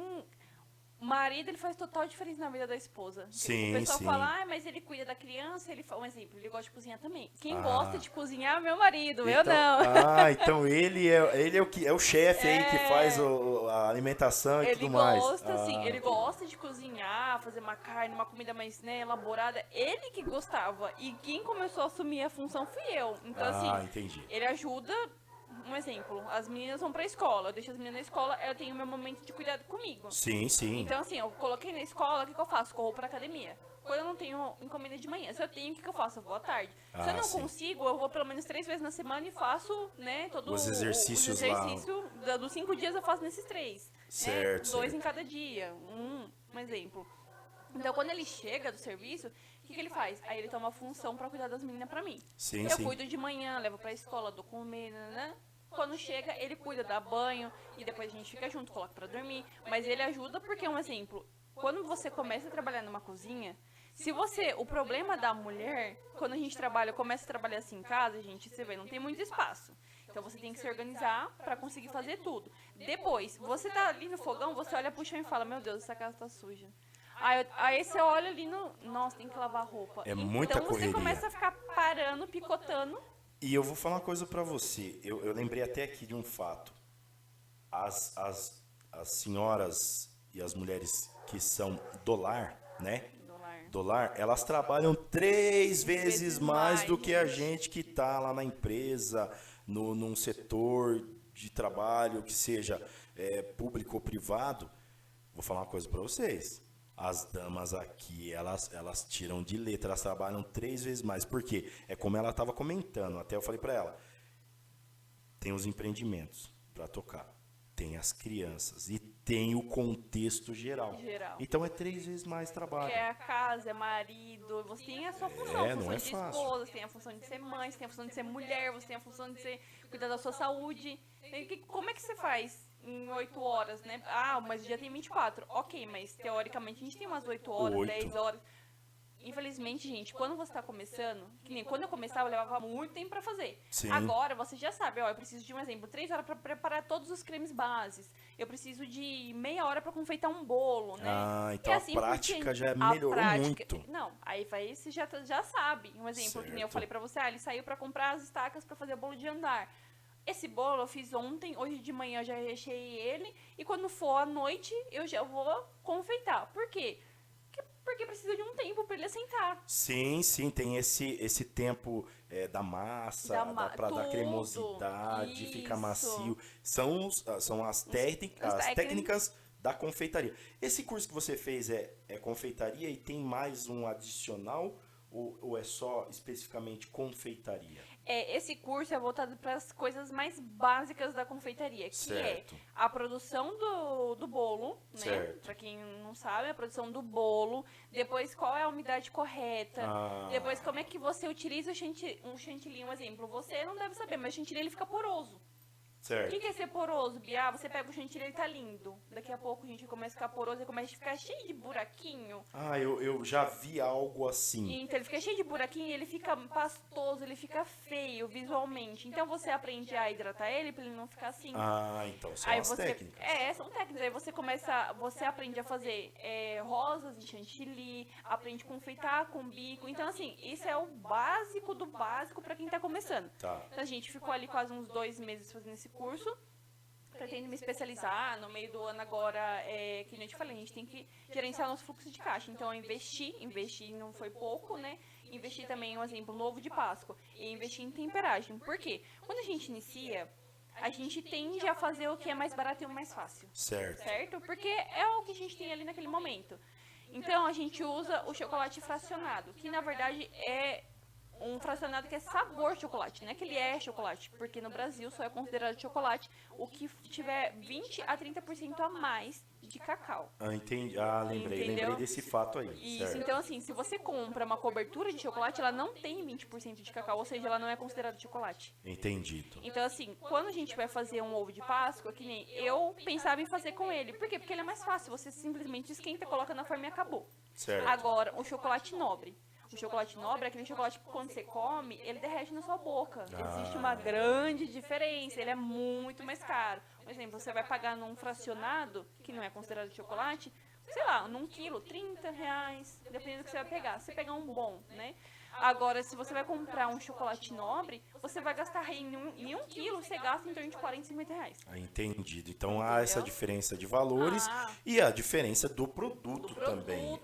O marido, ele faz total diferença na vida da esposa. Sim, o pessoal sim. fala, mas ele cuida da criança, ele faz um exemplo, ele gosta de cozinhar também. Quem gosta de cozinhar é meu marido, eu não. Então ele é o chefe aí que faz a alimentação e tudo mais. Ele gosta de cozinhar, fazer uma carne, uma comida mais, né, elaborada. Ele que gostava. E quem começou a assumir a função fui eu. Então, assim, entendi. ele ajuda. Um exemplo, as meninas vão pra escola, eu deixo as meninas na escola, eu tenho meu momento de cuidado comigo. Sim, sim. Então, assim, eu coloquei na escola, o que eu faço? Corro pra academia. Quando eu não tenho encomenda de manhã, se eu tenho, o que eu faço? Eu vou à tarde. Se eu não consigo, eu vou pelo menos 3 vezes na semana e faço, né, os exercícios lá. Dos 5 dias eu faço nesses 3. Certo, né, 2 em cada dia. Um exemplo. Então, quando ele chega do serviço, o que ele faz? Aí ele toma a função pra cuidar das meninas pra mim. Sim, eu sim. cuido de manhã, levo pra escola, dou comer, né? Quando chega, ele cuida, dá banho, e depois a gente fica junto, coloca pra dormir. Mas ele ajuda porque, um exemplo, quando você começa a trabalhar numa cozinha, o problema da mulher, quando a gente começa a trabalhar assim em casa, gente, você vê, não tem muito espaço. Então você tem que se organizar pra conseguir fazer tudo. Depois, você tá ali no fogão, você olha pro chão e fala, meu Deus, essa casa tá suja. Aí você olha ali nossa, tem que lavar roupa. É muita correria. Então você começa a ficar parando, picotando. E eu vou falar uma coisa pra você. Eu lembrei até aqui de um fato. As senhoras e as mulheres que são do lar, né? Do lar, elas trabalham 3 vezes mais do que a gente que tá lá na empresa, num setor de trabalho, que seja público ou privado. Vou falar uma coisa pra vocês. As damas aqui, elas tiram de letra, elas trabalham 3 vezes mais. Por quê? É como ela estava comentando, até eu falei para ela, tem os empreendimentos para tocar, tem as crianças, e tem o contexto geral. Geral. Então é 3 vezes mais trabalho. Que é a casa, é marido, você tem a sua função, não função é de fácil. esposa, você tem a função de ser mãe, você tem a função de ser mulher, você tem a função de cuidar da sua saúde. Como é que você faz em 8 horas, né? Ah, mas o dia tem 24. Ok, mas teoricamente a gente tem umas 8 horas, 8. 10 horas. Infelizmente, gente, quando você tá começando, que nem quando eu começava, eu levava muito tempo pra fazer. Sim. Agora, você já sabe, ó, eu preciso de um exemplo, 3 horas pra preparar todos os cremes bases. Eu preciso de meia hora pra confeitar um bolo, né? Ah, então E assim a prática por já diante. melhorou A prática- muito. Não, aí vai, você já sabe. Um exemplo, que nem eu Certo. falei pra você, ele saiu pra comprar as estacas pra fazer o bolo de andar. Esse bolo eu fiz ontem, hoje de manhã eu já recheei ele, e quando for à noite eu já vou confeitar. Por quê? Porque precisa de um tempo pra ele assentar. Sim, tem esse tempo da massa, pra dar tudo. cremosidade, ficar Isso. macio. São as técnicas da confeitaria. Esse curso que você fez é confeitaria e tem mais um adicional ou é só especificamente confeitaria? Esse curso é voltado para as coisas mais básicas da confeitaria, que Certo. é a produção do bolo, né? Certo. Para quem não sabe, a produção do bolo, depois qual é a umidade correta, depois como é que você utiliza um chantilly, um exemplo. Você não deve saber, mas o chantilly ele fica poroso. O Certo. que é ser poroso, Bia? Você pega o chantilly, ele tá lindo. Daqui a pouco a gente começa a ficar poroso e começa a ficar cheio de buraquinho. Eu já vi algo assim. Então ele fica cheio de buraquinho, ele fica pastoso, ele fica feio visualmente. Então você aprende a hidratar ele pra ele não ficar assim. Então são Aí as você, técnicas. são técnicas. Aí você aprende a fazer rosas de chantilly, aprende a confeitar com bico. Então assim, isso é o básico do básico pra quem tá começando. Tá. Então a gente ficou ali quase uns 2 meses fazendo esse curso. Pretendo me especializar no meio do ano agora, que nem eu te falei, a gente tem que gerenciar nosso fluxo de caixa. Então eu investi não foi pouco, né? Investi também, um exemplo, no ovo de Páscoa e investi em temperagem. Por quê? Quando a gente inicia, a gente tende a fazer o que é mais barato e o mais fácil. Certo. Porque é o que a gente tem ali naquele momento. Então a gente usa o chocolate fracionado, que na verdade é um fracionado que é sabor chocolate, não é que ele é chocolate, porque no Brasil só é considerado chocolate o que tiver 20 a 30% a mais de cacau. Entendi. Entendeu? Lembrei desse fato aí. Isso, Certo. então assim, se você compra uma cobertura de chocolate, ela não tem 20% de cacau, ou seja, ela não é considerada chocolate. Entendido. Então assim, quando a gente vai fazer um ovo de Páscoa, que nem eu pensava em fazer com ele. Por quê? Porque ele é mais fácil, você simplesmente esquenta, coloca na forma e acabou. Certo. Agora, o chocolate nobre. O chocolate nobre é aquele chocolate que quando você come, ele derrete na sua boca. Existe uma grande diferença, ele é muito mais caro. Por exemplo, você vai pagar num fracionado, que não é considerado chocolate, sei lá, num quilo, R$30, dependendo do que você vai pegar. Se você pegar um bom, né? Agora, se você vai comprar um chocolate nobre, você vai gastar em um quilo, você gasta em torno de R$40, R$50. Entendido. Então há essa diferença de valores e a diferença do produto também.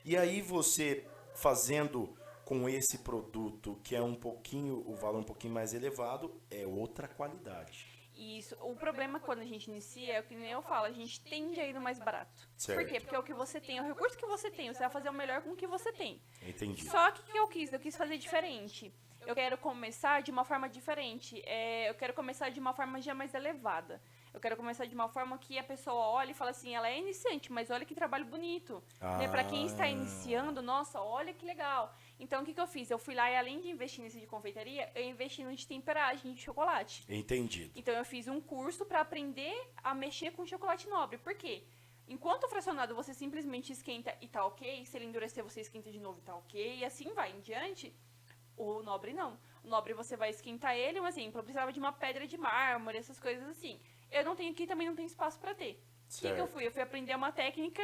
E aí você fazendo com esse produto que é o valor um pouquinho mais elevado, é outra qualidade. Isso. O problema quando a gente inicia é o que nem eu falo, a gente tende a ir no mais barato. Certo. Por quê? Porque é o que você tem, é o recurso que você tem, você vai fazer o melhor com o que você tem. Entendi. Só que o que eu quis? Eu quis fazer diferente. Eu quero começar de uma forma diferente. Eu quero começar de uma forma já mais elevada. Eu quero começar de uma forma que a pessoa olha e fala assim, ela é iniciante, mas olha que trabalho bonito. Né? Para quem está iniciando, nossa, olha que legal. Então, o que eu fiz? Eu fui lá e além de investir nesse de confeitaria, eu investi no de temperagem de chocolate. Entendido. Então, eu fiz um curso para aprender a mexer com chocolate nobre. Por quê? Enquanto o fracionado você simplesmente esquenta e tá ok, se ele endurecer você esquenta de novo e tá ok, e assim vai em diante. O nobre não. O nobre você vai esquentar ele, um exemplo, eu precisava de uma pedra de mármore, essas coisas assim. Eu não tenho aqui, também não tenho espaço para ter. O que eu fui? Eu fui aprender uma técnica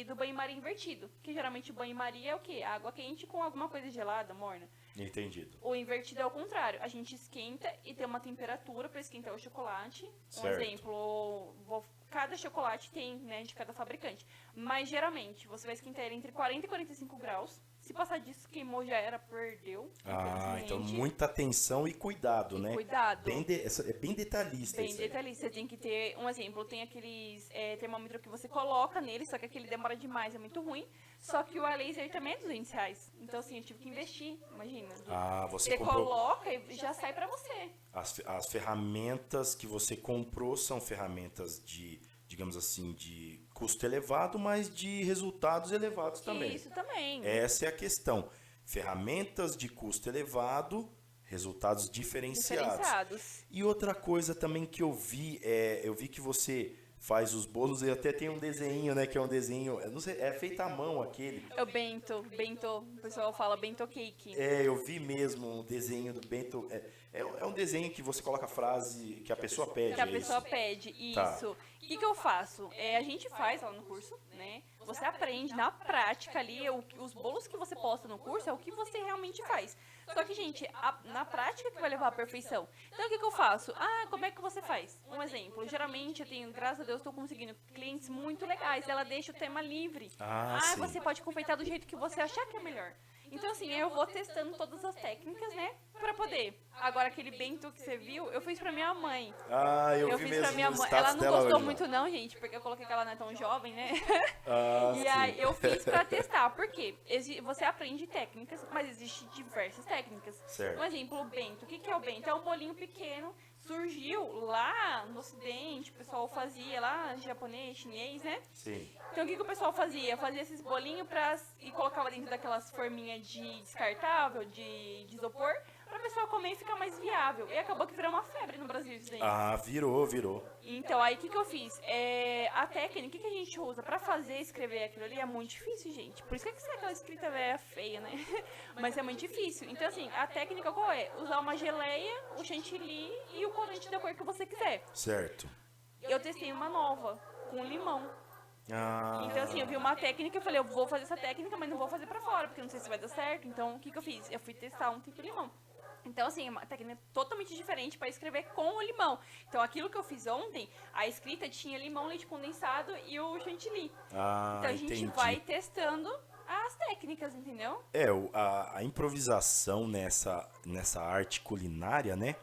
do banho-maria invertido. Que geralmente o banho-maria é o quê? Água quente com alguma coisa gelada, morna. Entendido. O invertido é o contrário. A gente esquenta e tem uma temperatura para esquentar o chocolate. Certo. Um exemplo, cada chocolate tem, né, de cada fabricante. Mas geralmente você vai esquentar ele entre 40 e 45 graus. Se passar disso, queimou, já era, perdeu. Então muita atenção e cuidado, né? Cuidado. É bem detalhista. Bem detalhista. Você tem que ter, um exemplo, tem aqueles termômetro que você coloca nele, só que aquele demora demais, é muito ruim. Só que o a laser também é R$200. Então, assim, eu tive que investir, imagina. Você coloca e já sai pra você. As ferramentas que você comprou são ferramentas de digamos assim, de custo elevado, mas de resultados elevados também. Isso também. Essa é a questão. Ferramentas de custo elevado, resultados diferenciados. E outra coisa também que eu vi que você faz os bolos e até tem um desenho, né, que é um desenho, eu não sei, é feito à mão aquele. É o bento, o pessoal fala bento cake. Eu vi mesmo um desenho do bento, é um desenho que você coloca a frase que a pessoa pede. Que a pessoa pede, isso. Tá. O que eu faço? A gente faz lá no curso, né? Você aprende na prática ali, os bolos que você posta no curso é o que você realmente faz. Só que, gente, na prática que vai levar à perfeição. Então, o que eu faço? Como é que você faz? Um exemplo, geralmente eu tenho, graças a Deus, estou conseguindo clientes muito legais. Ela deixa o tema livre. Sim. Você pode confeitar do jeito que você achar que é melhor. Então, assim, eu vou testando todas as técnicas, né? Pra poder. Agora, aquele bento que você viu, eu fiz pra minha mãe. Eu vi fiz mesmo pra minha no mãe. status Ela não dela gostou hoje, muito não, gente, porque eu coloquei que ela não é tão jovem, né? E sim. aí, eu fiz pra testar. Por quê? Você aprende técnicas, mas existem diversas técnicas. Certo. Um exemplo, o bento. O que é o bento? É um bolinho pequeno. Surgiu lá no Ocidente, o pessoal fazia lá, japonês, chinês, né? Sim. Então, o que o pessoal fazia? Fazia esses bolinhos e colocava dentro daquelas forminhas de descartável, de isopor, pra pessoa comer e ficar mais viável. E acabou que virou uma febre no Brasil isso daí. Virou. Então, aí o que eu fiz? A técnica que a gente usa pra fazer escrever aquilo ali é muito difícil, gente. Por isso que é aquela escrita velha feia, né? Mas é muito difícil. Então, assim, a técnica qual é? Usar uma geleia, o chantilly e o corante da cor que você quiser. Certo. Eu testei uma nova, com limão. Então, assim, eu vi uma técnica e falei, eu vou fazer essa técnica, mas não vou fazer pra fora, porque não sei se vai dar certo. Então, o que eu fiz? Eu fui testar um tipo de limão. Então, assim, é uma técnica totalmente diferente para escrever com o limão. Então, aquilo que eu fiz ontem, a escrita tinha limão, leite condensado e o chantilly. Então, a gente vai testando as técnicas, entendeu? A improvisação nessa arte culinária, né?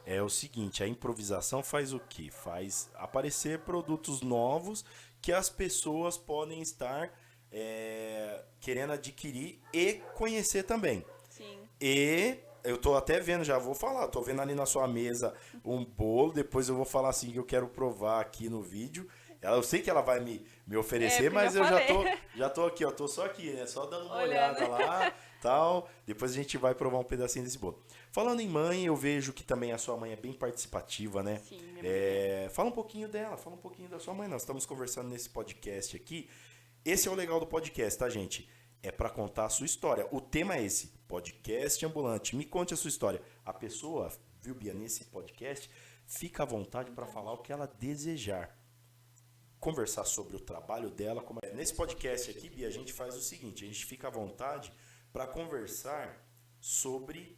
É o seguinte, a improvisação faz o quê? Faz aparecer produtos novos que as pessoas podem estar querendo adquirir e conhecer também. Sim. E eu tô até vendo, já vou falar, tô vendo ali na sua mesa um bolo, depois eu vou falar assim que eu quero provar aqui no vídeo. Eu sei que ela vai me oferecer, mas eu já tô aqui, ó, tô só aqui, né? Só dando uma olhada lá, tal. Depois a gente vai provar um pedacinho desse bolo. Falando em mãe, eu vejo que também a sua mãe é bem participativa, né? Sim, minha mãe. Fala um pouquinho dela, fala um pouquinho da sua mãe. Nós estamos conversando nesse podcast aqui. Esse é o legal do podcast, tá, gente? É para contar a sua história. O tema é esse, podcast ambulante. Me conte a sua história. A pessoa, viu, Bia, nesse podcast, fica à vontade para falar o que ela desejar. Conversar sobre o trabalho dela. Nesse podcast aqui, Bia, a gente faz o seguinte, a gente fica à vontade para conversar sobre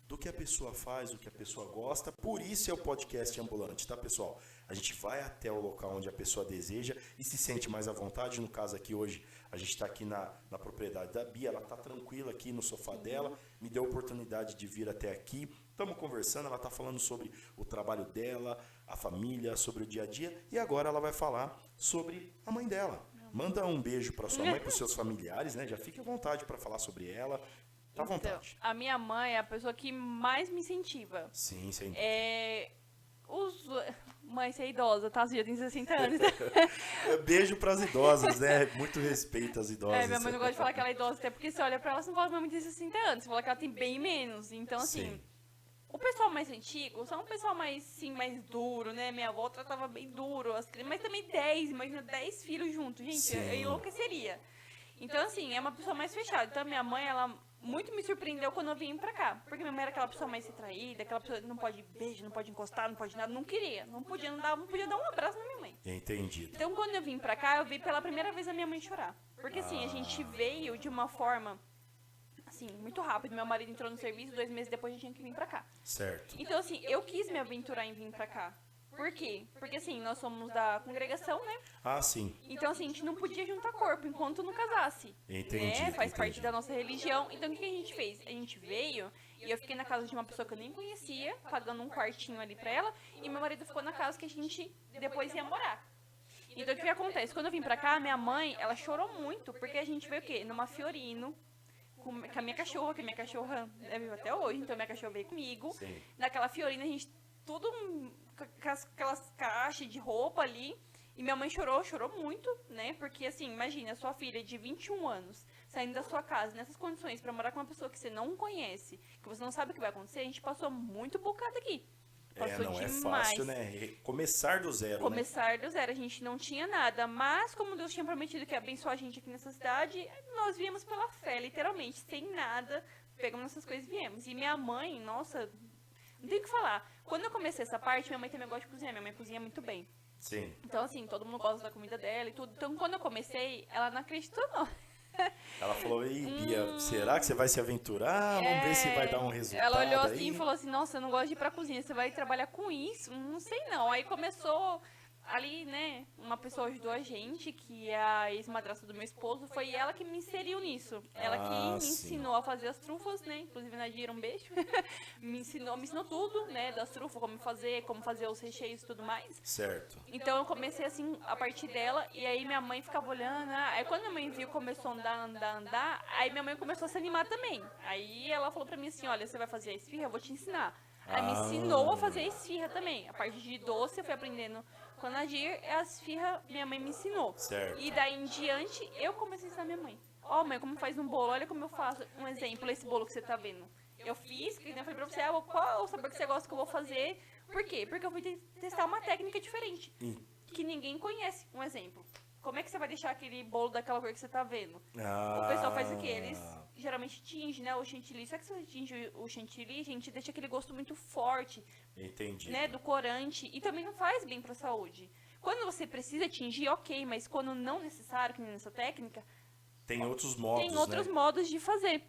do que a pessoa faz, o que a pessoa gosta. Por isso é o podcast ambulante, tá, pessoal? A gente vai até o local onde a pessoa deseja e se sente mais à vontade. No caso aqui hoje, a gente está aqui na propriedade da Bia, ela está tranquila aqui no sofá dela, me deu a oportunidade de vir até aqui. Estamos conversando, ela está falando sobre o trabalho dela, a família, sobre o dia a dia. E agora ela vai falar sobre a mãe dela. Manda um beijo para sua mãe, para os seus familiares, né? Já fique à vontade para falar sobre ela. Tá à vontade. Então, a minha mãe é a pessoa que mais me incentiva. Sim, sim. Mãe, você é idosa, tá? Você já tem 60 anos. Beijo pras idosas, né? Muito respeito às idosas. Minha mãe não gosta de falar que ela é idosa, até porque você olha pra ela, você não fala que minha mãe tem 60 anos. Você fala que ela tem bem menos. Então, assim, sim. O pessoal mais antigo são um pessoal mais, sim, mais duro, né? Minha avó tratava bem duro, mas também 10, imagina 10 filhos juntos. Gente, eu enlouqueceria. Então, assim, é uma pessoa mais fechada. Então, minha mãe, ela muito me surpreendeu quando eu vim pra cá. Porque minha mãe era aquela pessoa mais retraída, aquela pessoa que não pode beijo, não pode encostar, não pode nada, não queria. Não podia dar um abraço na minha mãe. Entendido. Então, quando eu vim pra cá, eu vi pela primeira vez a minha mãe chorar. Porque, assim, a gente veio de uma forma, assim, muito rápido. Meu marido entrou no serviço, 2 meses depois a gente tinha que vir pra cá. Certo. Então, assim, eu quis me aventurar em vir pra cá. Por quê? Porque, assim, nós somos da congregação, né? Sim. Então, assim, a gente não podia juntar corpo enquanto não casasse. Entendi. Faz parte da nossa religião. Então, o que a gente fez? A gente veio e eu fiquei na casa de uma pessoa que eu nem conhecia, pagando um quartinho ali pra ela, e meu marido ficou na casa que a gente depois ia morar. Então, o que acontece? Quando eu vim pra cá, minha mãe, ela chorou muito, porque a gente veio o quê? Numa Fiorino, com a minha cachorra, que minha cachorra é viva até hoje, então minha cachorra veio comigo. Sim. Naquela Fiorino, a gente tudo com aquelas caixas de roupa ali. E minha mãe chorou muito, né? Porque, assim, imagina, sua filha de 21 anos saindo da sua casa nessas condições pra morar com uma pessoa que você não conhece, que você não sabe o que vai acontecer. A gente passou muito bocado aqui. Passou Não é demais. fácil, né? Começar do zero, né? Começar do zero, a gente não tinha nada, mas como Deus tinha prometido que ia abençoar a gente aqui nessa cidade, nós viemos pela fé, literalmente, sem nada, pegamos nossas coisas e viemos. E minha mãe, nossa, não tem o que falar. Quando eu comecei essa parte, minha mãe também gosta de cozinhar, minha mãe cozinha muito bem. Sim. Então, assim, todo mundo gosta da comida dela e tudo. Então, quando eu comecei, ela não acreditou, não. Ela falou, ei, Bia, será que você vai se aventurar? Vamos ver se vai dar um resultado. Ela olhou assim aí. e falou assim, nossa, eu não gosto de ir pra cozinha, você vai trabalhar com isso? Não sei não. Aí começou ali, né, uma pessoa ajudou a gente, que é a ex-madrasta do meu esposo, foi ela que me inseriu nisso. Ela que me ensinou a fazer as trufas, né, inclusive Nadir, um beijo. me ensinou tudo, né, das trufas, como fazer os recheios e tudo mais. Certo. Então eu comecei assim, a partir dela, e aí minha mãe ficava olhando, aí quando minha mãe viu, começou a andar, aí minha mãe começou a se animar também. Aí ela falou pra mim assim, olha, você vai fazer a esfirra, eu vou te ensinar. Aí me ensinou a fazer a esfirra também. A parte de doce eu fui aprendendo com a Nadir, a esfirra minha mãe me ensinou. Certo. E daí em diante eu comecei a ensinar minha mãe. Ó, mãe, como faz um bolo, olha como eu faço. Um exemplo, esse bolo que você tá vendo. Eu fiz, que eu falei pra você, qual é o sabor que você gosta que eu vou fazer. Por quê? Porque eu fui testar uma técnica diferente, que ninguém conhece. Um exemplo. Como é que você vai deixar aquele bolo daquela cor que você tá vendo? O pessoal faz o quê? Eles geralmente tingem, né, o chantilly. Só que se você tinge o chantilly, a gente deixa aquele gosto muito forte. Entendi. Né, do corante. E também não faz bem pra saúde. Quando você precisa tingir, ok. Mas quando não necessário, que nem nessa técnica... Tem outros modos, Tem outros né? modos de fazer.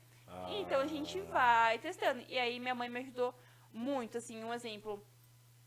Então a gente vai testando. E aí minha mãe me ajudou muito, assim, um exemplo.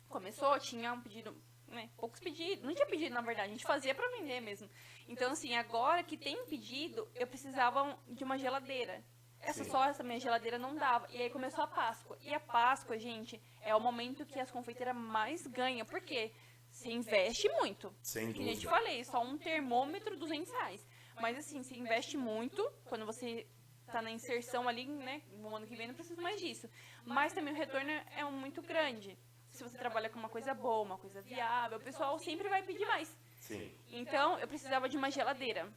Começou, tinha um pedido, né, poucos pedidos. Não tinha pedido, na verdade, a gente fazia pra vender mesmo. Então, assim, agora que tem pedido, eu precisava de uma geladeira. Essa minha geladeira não dava. E aí começou a Páscoa. E a Páscoa, gente, é o momento que as confeiteiras mais ganham. Por quê? Você investe muito. Sem dúvida. Que nem eu te falei, só um termômetro, R$200. Mas assim, você investe muito quando você tá na inserção ali, né? No ano que vem não precisa mais disso. Mas também o retorno é muito grande. Se você trabalha com uma coisa boa, uma coisa viável, o pessoal sempre vai pedir mais. Sim. Então, eu precisava de uma geladeira.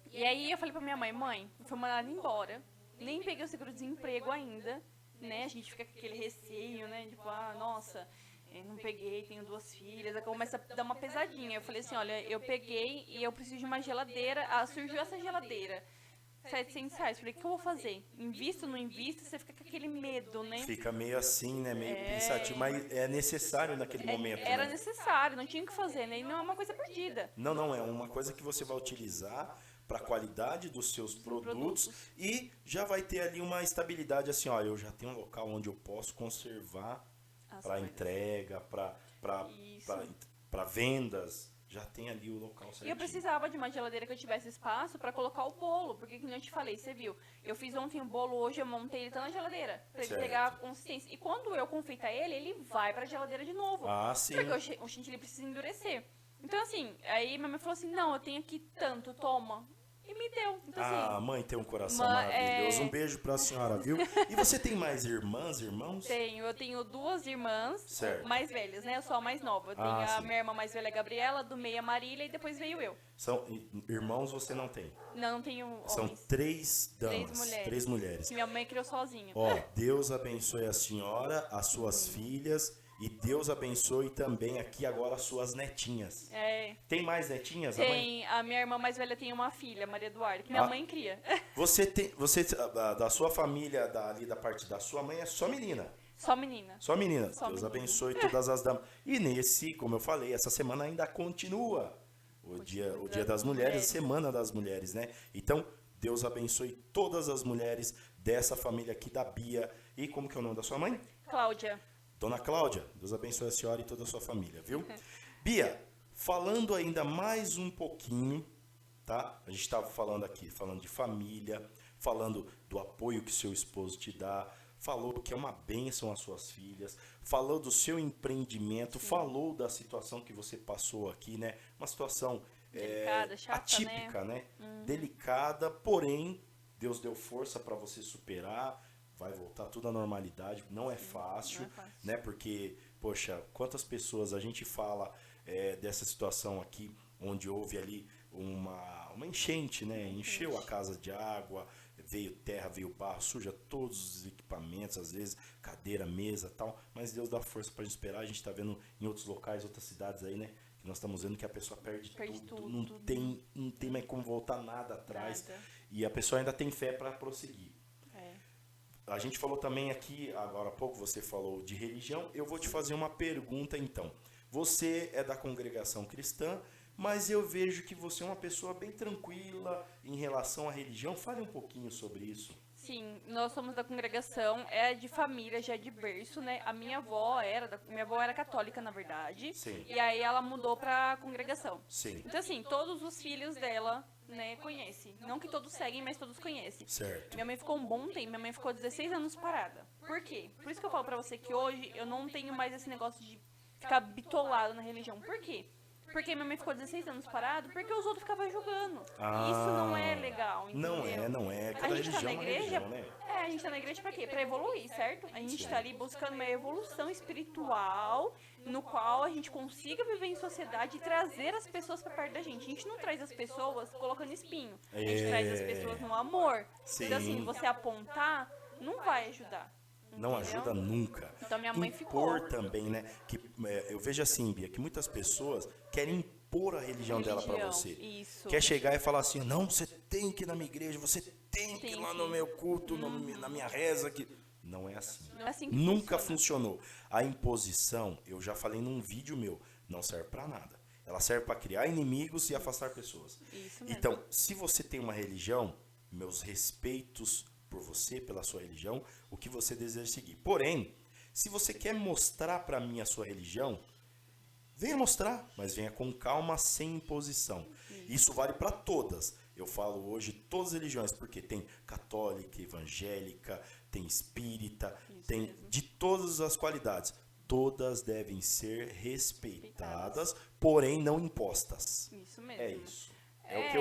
E aí eu falei pra minha mãe, eu fui mandada embora. Nem peguei o seguro-desemprego ainda, né? A gente fica com aquele receio, né? Tipo, nossa, não peguei, tenho 2 filhas. Aí começa a dar uma pesadinha. Eu falei assim, olha, eu peguei e eu preciso de uma geladeira. Surgiu essa geladeira. R$700. Falei, o que eu vou fazer? Invisto, não invisto? Você fica com aquele medo, né? Fica meio assim, né? Meio pensativo, mas é necessário naquele momento, Era né? necessário, não tinha o que fazer, né? E não é uma coisa perdida. Não, é uma coisa que você vai utilizar para a qualidade dos seus produtos e já vai ter ali uma estabilidade assim, ó, eu já tenho um local onde eu posso conservar para entrega, para vendas, já tem ali o local certinho. E eu precisava de uma geladeira que eu tivesse espaço para colocar o bolo, porque como eu te falei, você viu, eu fiz ontem o bolo, hoje eu montei ele tá na geladeira, para ele pegar a consistência. E quando eu confeitar ele vai para a geladeira de novo. Sim. Porque o chantilly precisa endurecer. Então assim, aí minha mãe falou assim, não, eu tenho aqui tanto, toma. E me deu. Então, assim, mãe tem um coração maravilhoso. Um beijo pra senhora, viu? E você tem mais irmãos? Eu tenho 2 irmãs mais velhas, né? Eu sou a mais nova. Eu tenho a sim. minha irmã mais velha, Gabriela, do meio a Marília, e depois veio eu. São irmãos você não tem? Não tenho homens. São 3 damas, 3 mulheres. Que minha mãe criou sozinha. Deus abençoe a senhora, as suas filhas, e Deus abençoe também aqui agora as suas netinhas. Tem mais netinhas? Tem. A minha irmã mais velha tem uma filha, Maria Eduarda, que minha mãe cria. Você da sua família, ali da parte da sua mãe, é só menina? Só menina. Só menina. Deus abençoe todas as damas. E como eu falei, essa semana ainda continua o dia das mulheres, a semana das mulheres, né? Então, Deus abençoe todas as mulheres dessa família aqui da Bia. E como que é o nome da sua mãe? Cláudia. Dona Cláudia, Deus abençoe a senhora e toda a sua família, viu? Bia, falando ainda mais um pouquinho, tá? A gente estava falando de família, falando do apoio que seu esposo te dá, falou que é uma bênção às suas filhas, falou do seu empreendimento, falou da situação que você passou aqui, né? Uma situação delicada, chata, atípica, né? Delicada, porém, Deus deu força para você superar. Vai voltar tudo à normalidade, não é fácil, né? Porque, poxa, quantas pessoas a gente fala dessa situação aqui, onde houve ali uma enchente, né? Encheu a casa de água, veio terra, veio barro, suja todos os equipamentos, às vezes cadeira, mesa e tal, mas Deus dá força pra gente esperar. A gente está vendo em outros locais, outras cidades aí, né? Que nós estamos vendo que a pessoa perde tudo. Não tem mais como voltar nada atrás. Nada. E a pessoa ainda tem fé para prosseguir. É. A gente falou também aqui, agora há pouco você falou de religião. Eu vou te fazer uma pergunta então. Você é da congregação cristã, mas eu vejo que você é uma pessoa bem tranquila em relação à religião. Fale um pouquinho sobre isso. Sim, nós somos da congregação, é de família, já é de berço, né? A minha avó era católica, na verdade. Sim. E aí ela mudou pra congregação. Sim. Então, assim, todos os filhos dela, né, conhecem. Não que todos seguem, mas todos conhecem. Certo. Minha mãe ficou um bom tempo, minha mãe ficou 16 anos parada. Por quê? Por isso que eu falo pra você que hoje eu não tenho mais esse negócio de ficar bitolado na religião. Por quê? Porque minha mãe ficou 16 anos parada, porque os outros ficavam julgando. Isso não é legal, entendeu? Não é. Cada A gente tá religião na é uma igreja, religião, né? a gente tá na igreja pra quê? Pra evoluir, certo? A gente tá ali buscando uma evolução espiritual, no qual a gente consiga viver em sociedade e trazer as pessoas pra perto da gente. A gente não traz as pessoas colocando espinho. A gente traz as pessoas no amor. Sim. Então, assim, você apontar não vai ajudar. Não entendeu? ajuda nunca. Então, minha mãe Impor ficou. também, né? Que, eu vejo assim, Bia, que muitas pessoas querem impor a religião dela pra você. Isso. Quer chegar e falar assim, não, você tem que ir na minha igreja, você tem que ir lá no que. meu culto, na minha reza. Não é assim. Não é assim que Nunca funciona. funcionou. A imposição, eu já falei num vídeo meu, não serve pra nada. Ela serve pra criar inimigos e afastar pessoas. Isso mesmo. Então, se você tem uma religião, meus respeitos por você, pela sua religião, o que você deseja seguir. Porém, se você quer mostrar para mim a sua religião, venha mostrar, mas venha com calma, sem imposição. Isso vale para todas. Eu falo hoje todas as religiões, porque tem católica, evangélica, tem espírita, tem mesmo. de todas as qualidades. Todas devem ser respeitadas, porém não impostas. Isso mesmo. É isso. É.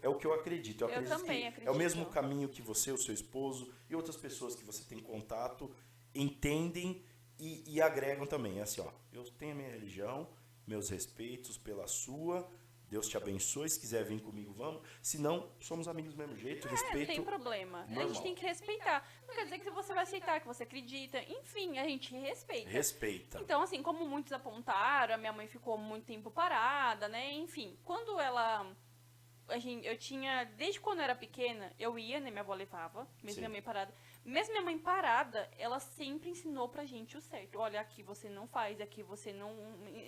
É o que eu acredito. Eu acredito também que acredito. é o mesmo caminho que você, o seu esposo e outras pessoas que você tem contato entendem e agregam também. É assim, ó, eu tenho a minha religião, meus respeitos pela sua, Deus te abençoe, se quiser vir comigo, vamos. Se não, somos amigos do mesmo jeito, Não respeito. tem problema. A normal. gente tem que respeitar. Não quer dizer que você vai aceitar, que você acredita. Enfim, a gente respeita. Respeita. Então, assim, como muitos apontaram, a minha mãe ficou muito tempo parada, né? Enfim, quando ela... eu tinha... Desde quando eu era pequena, eu ia, né? Minha avó levava, mesmo Sim. minha mãe parada. Mesmo minha mãe parada, ela sempre ensinou pra gente o certo. Olha, aqui você não faz, aqui você não...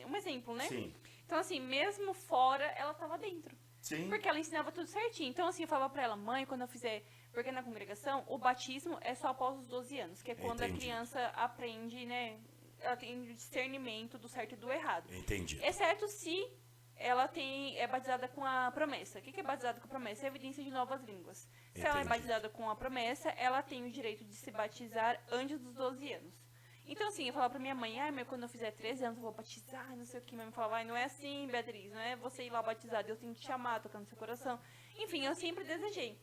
Um exemplo, né? Sim. Então, assim, mesmo fora, ela tava dentro. Sim. Porque ela ensinava tudo certinho. Então, assim, eu falava pra ela, mãe, quando eu fizer... Porque na congregação, o batismo é só após os 12 anos, que é quando a Entendi. criança aprende, né? Ela tem discernimento do certo e do errado. Entendi. Exceto se ela é batizada com a promessa. O que é batizada com a promessa? É a evidência de novas línguas. Se ela é Entendi. batizada com a promessa, ela tem o direito de se batizar antes dos 12 anos. Então, assim, eu falava pra minha mãe, quando eu fizer 13 anos eu vou batizar, não sei o que. Minha mãe falava, não é assim, Beatriz, não é você ir lá batizar, Deus tem que te chamar, tocar no seu coração. Enfim, eu sempre desejei.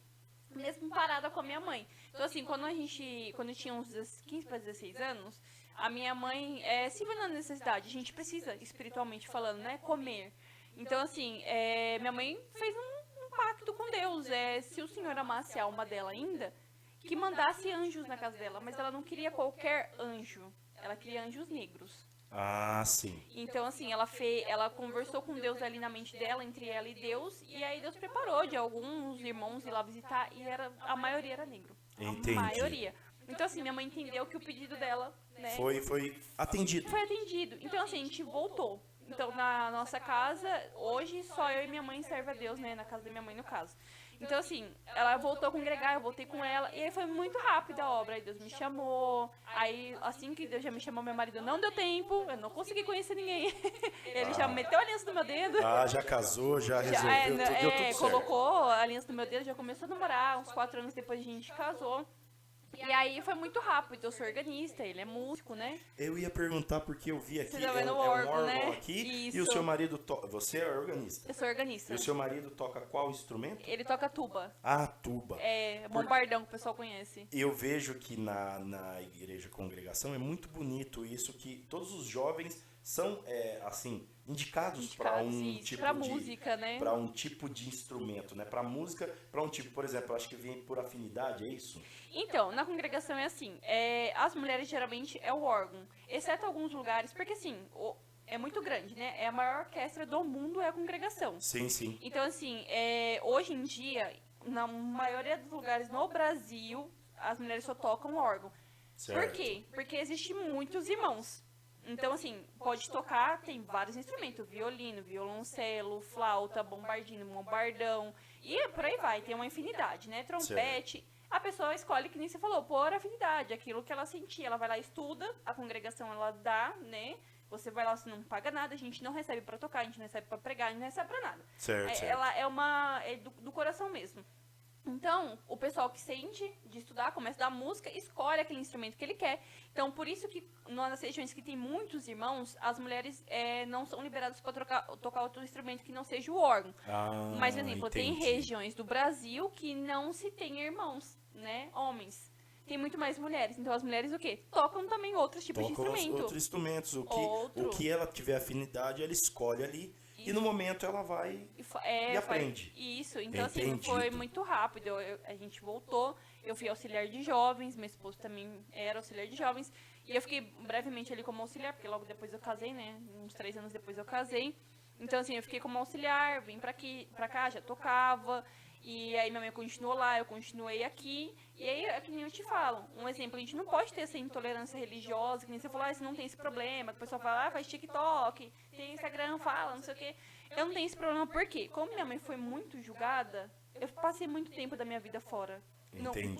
Mesmo parada com a minha mãe. Então, assim, quando eu tinha uns 15 para 16 anos, a minha mãe se viu na necessidade. A gente precisa, espiritualmente falando, né? Comer. Então, assim, minha mãe fez um pacto com Deus. Se o Senhor amasse a alma dela ainda, que mandasse anjos na casa dela. Mas ela não queria qualquer anjo. Ela queria anjos negros. Ah, sim. Então, assim, ela conversou com Deus ali na mente dela, entre ela e Deus, e aí Deus preparou de alguns irmãos ir lá visitar, e a maioria era negro. Entendi. A maioria. Então, assim, minha mãe entendeu que o pedido dela, né, Foi atendido. foi atendido. Então, assim, a gente voltou. Então, na nossa casa, hoje, só eu e minha mãe serve a Deus, né, na casa da minha mãe, no caso. Então, assim, ela voltou a congregar, eu voltei com ela, e aí foi muito rápida a obra, aí Deus me chamou, aí assim que Deus já me chamou, meu marido não deu tempo, eu não consegui conhecer ninguém, ele já meteu a aliança no meu dedo, Ah, já casou, já resolveu, deu tudo certo. colocou a aliança no meu dedo, já começou a namorar, uns 4 anos depois a gente casou. E aí foi muito rápido, eu sou organista, ele é músico, né? Eu ia perguntar porque eu vi aqui, Você tá vendo um o órgão, órgão né? aqui, Isso. e o seu marido toca. Você é organista. Eu sou organista. E o seu marido toca qual instrumento? Ele toca tuba, Ah, tuba. bombardão que o pessoal conhece. Eu vejo que na igreja congregação é muito bonito isso, que todos os jovens são, assim, indicados para um isso, tipo pra de... música, né? Para um tipo de instrumento, né? Para música, para um tipo, por exemplo, acho que vem por afinidade, é isso? Então, na congregação é assim, as mulheres geralmente é o órgão, exceto alguns lugares, porque assim, é muito grande, né? É a maior orquestra do mundo, é a congregação. Sim, sim. Então, assim, hoje em dia, na maioria dos lugares no Brasil, as mulheres só tocam órgão. Certo. Por quê? Porque existem muitos irmãos. Então, assim, pode tocar, tem vários instrumentos, violino, violoncelo, flauta, bombardino, bombardão, e por aí vai, tem uma infinidade, né? Trompete. A pessoa escolhe, que nem você falou, por afinidade, aquilo que ela sentir. Ela vai lá e estuda, a congregação ela dá, né? Você vai lá, você não paga nada, a gente não recebe pra tocar, a gente não recebe pra pregar, a gente não recebe pra nada. Certo. Ela é do coração mesmo. Então, o pessoal que sente de estudar, começa a dar música, escolhe aquele instrumento que ele quer. Então, por isso que nas regiões que tem muitos irmãos, as mulheres não são liberadas para tocar outro instrumento que não seja o órgão. Mas, por exemplo, tem regiões do Brasil que não se tem irmãos, né, homens. Tem muito mais mulheres. Então, as mulheres o quê? Tocam também outros tipos de instrumento. Outros instrumentos. O que ela tiver afinidade, ela escolhe ali. E no momento ela vai e aprende. Isso, então assim, foi muito rápido. A gente voltou, eu fui auxiliar de jovens, meu esposo também era auxiliar de jovens. E eu fiquei brevemente ali como auxiliar, porque logo depois eu casei, né? Uns 3 anos depois eu casei. Então assim, eu fiquei como auxiliar, vim pra cá, já tocava. E aí minha mãe continuou lá, eu continuei aqui. E aí, é que nem eu te falo, um exemplo, a gente não pode ter essa intolerância religiosa, que nem você falou, você não tem esse problema, que o pessoal fala, faz TikTok, tem Instagram, fala, não sei o quê. Eu não tenho esse problema, por quê? Como minha mãe foi muito julgada, eu passei muito tempo da minha vida fora.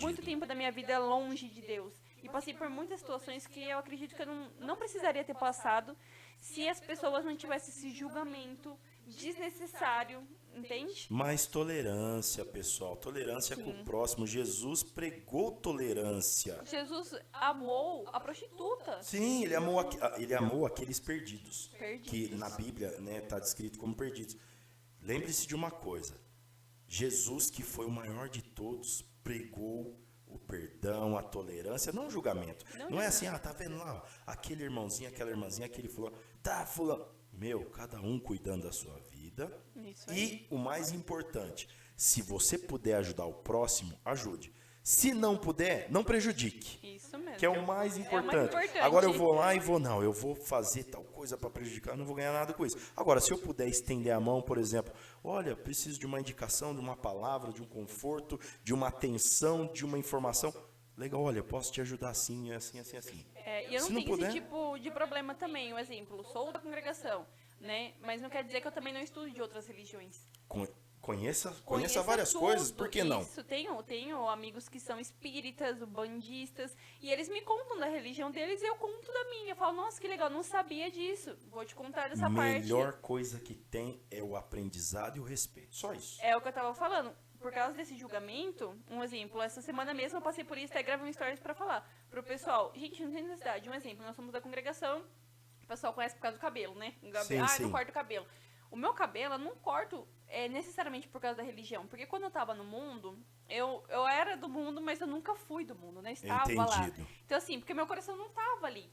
Muito tempo da minha vida longe de Deus. E passei por muitas situações que eu acredito que eu não precisaria ter passado se as pessoas não tivessem esse julgamento desnecessário, entende? Mas tolerância, pessoal. Tolerância com o próximo. Jesus pregou tolerância. Jesus amou a prostituta. Sim, ele amou aqueles perdidos. Que na Bíblia, né, tá descrito como perdidos. Lembre-se de uma coisa. Jesus, que foi o maior de todos, pregou o perdão, a tolerância, não o julgamento. Não é assim, tá vendo lá, aquele irmãozinho, aquela irmãzinha, aquele fulano. Tá, fulano. Meu, cada um cuidando da sua vida. E o mais importante, se você puder ajudar o próximo, ajude. Se não puder, não prejudique. Isso mesmo. Que é o mais importante. Agora eu vou lá e eu vou fazer tal coisa para prejudicar, não vou ganhar nada com isso. Agora, se eu puder estender a mão, por exemplo, olha, preciso de uma indicação, de uma palavra, de um conforto, de uma atenção, de uma informação. Legal, olha, posso te ajudar assim, assim, assim, assim. E eu não tenho esse tipo de problema também. Um exemplo, sou da congregação, né? Mas não quer dizer que eu também não estudo de outras religiões. Conheça várias tudo, coisas, por que não? Isso, tenho amigos que são espíritas, bandistas, e eles me contam da religião deles e eu conto da minha. Eu falo, nossa, que legal, não sabia disso. Vou te contar dessa parte. A melhor coisa que tem é o aprendizado e o respeito, só isso. É o que eu tava falando. Por causa desse julgamento, um exemplo, essa semana mesmo eu passei por isso, até gravei um stories pra falar pro pessoal. Gente, não tem necessidade. Um exemplo, nós somos da congregação, o pessoal conhece por causa do cabelo, né? Não corto o cabelo. O meu cabelo eu não corto necessariamente por causa da religião. Porque quando eu tava no mundo, eu era do mundo, mas eu nunca fui do mundo, né? Estava lá. Então assim, porque meu coração não tava ali.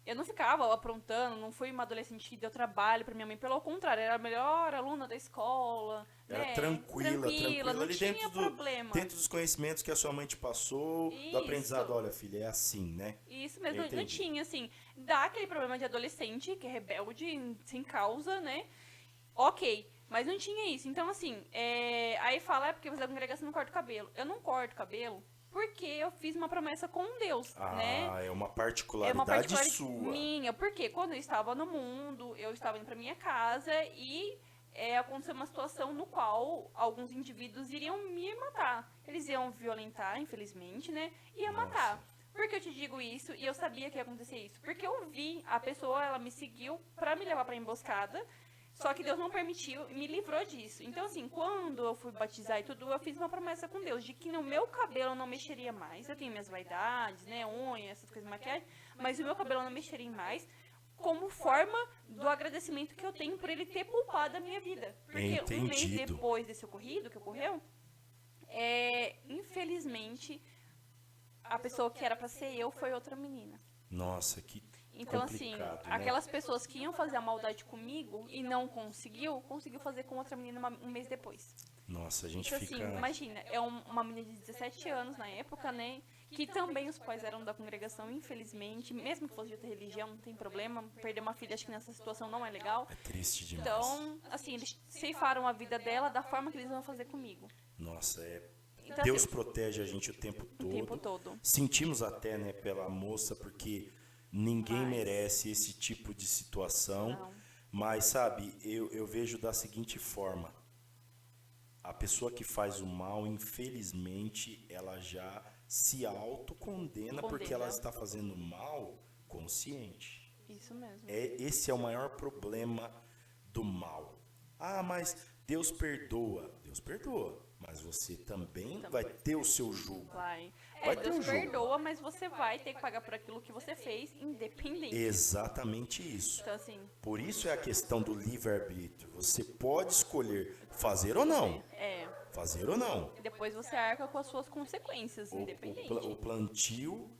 Eu não ficava aprontando, não fui uma adolescente que deu trabalho pra minha mãe. Pelo contrário, era a melhor aluna da escola. Era tranquila, não ali tinha problema. Dentro dos conhecimentos que a sua mãe te passou, do aprendizado, olha, filha, é assim, né? Isso mesmo, não tinha, assim, dá aquele problema de adolescente, que é rebelde, sem causa, né? Ok, mas não tinha isso. Então, assim, aí fala, porque você da congregação não corta o cabelo. Eu não corto o cabelo porque eu fiz uma promessa com Deus, né? É uma particularidade sua. Minha, porque quando eu estava no mundo, eu estava indo pra minha casa e aconteceu uma situação no qual alguns indivíduos iriam me matar. Eles iam violentar, infelizmente, né? Iam matar. Por que eu te digo isso? E eu sabia que ia acontecer isso. Porque eu vi a pessoa, ela me seguiu pra me levar pra emboscada. Só que Deus não permitiu e me livrou disso. Então, assim, quando eu fui batizar e tudo, eu fiz uma promessa com Deus de que no meu cabelo eu não mexeria mais. Eu tenho minhas vaidades, né, unha, essas coisas de maquiagem, mas o meu cabelo eu não mexeria mais, como forma do agradecimento que eu tenho por ele ter poupado a minha vida. Porque um mês depois desse ocorrido, que ocorreu, infelizmente, a pessoa que era pra ser eu foi outra menina. Nossa, que Então, assim, Complicado, né? aquelas pessoas que iam fazer a maldade comigo e não conseguiu fazer com outra menina um mês depois. Nossa, a gente Então, fica... assim, imagina, é uma menina de 17 anos na época, né? Que também os pais eram da congregação, infelizmente. Mesmo que fosse de outra religião, não tem problema. Perder uma filha, acho que nessa situação não é legal. É triste demais. Então, assim, eles ceifaram a vida dela da forma que eles vão fazer comigo. Nossa, Então, Deus assim, protege a gente o tempo todo. o tempo todo. Sentimos até, né, pela moça, porque ninguém merece esse tipo de situação. Não. Mas, sabe, eu vejo da seguinte forma. A pessoa que faz o mal, infelizmente, ela já se autocondena porque ela está fazendo mal consciente. Isso mesmo. Esse é o maior problema do mal. Ah, mas Deus perdoa. Deus perdoa. Mas você também vai ter o seu jugo. Vai. Vai ter Deus um jogo. perdoa, mas você vai ter que pagar por aquilo que você fez, independente. Exatamente isso. Então, assim, Por isso é a questão do livre-arbítrio. Você pode escolher fazer ou não. Fazer ou não. depois você arca com as suas consequências, independente. O plantio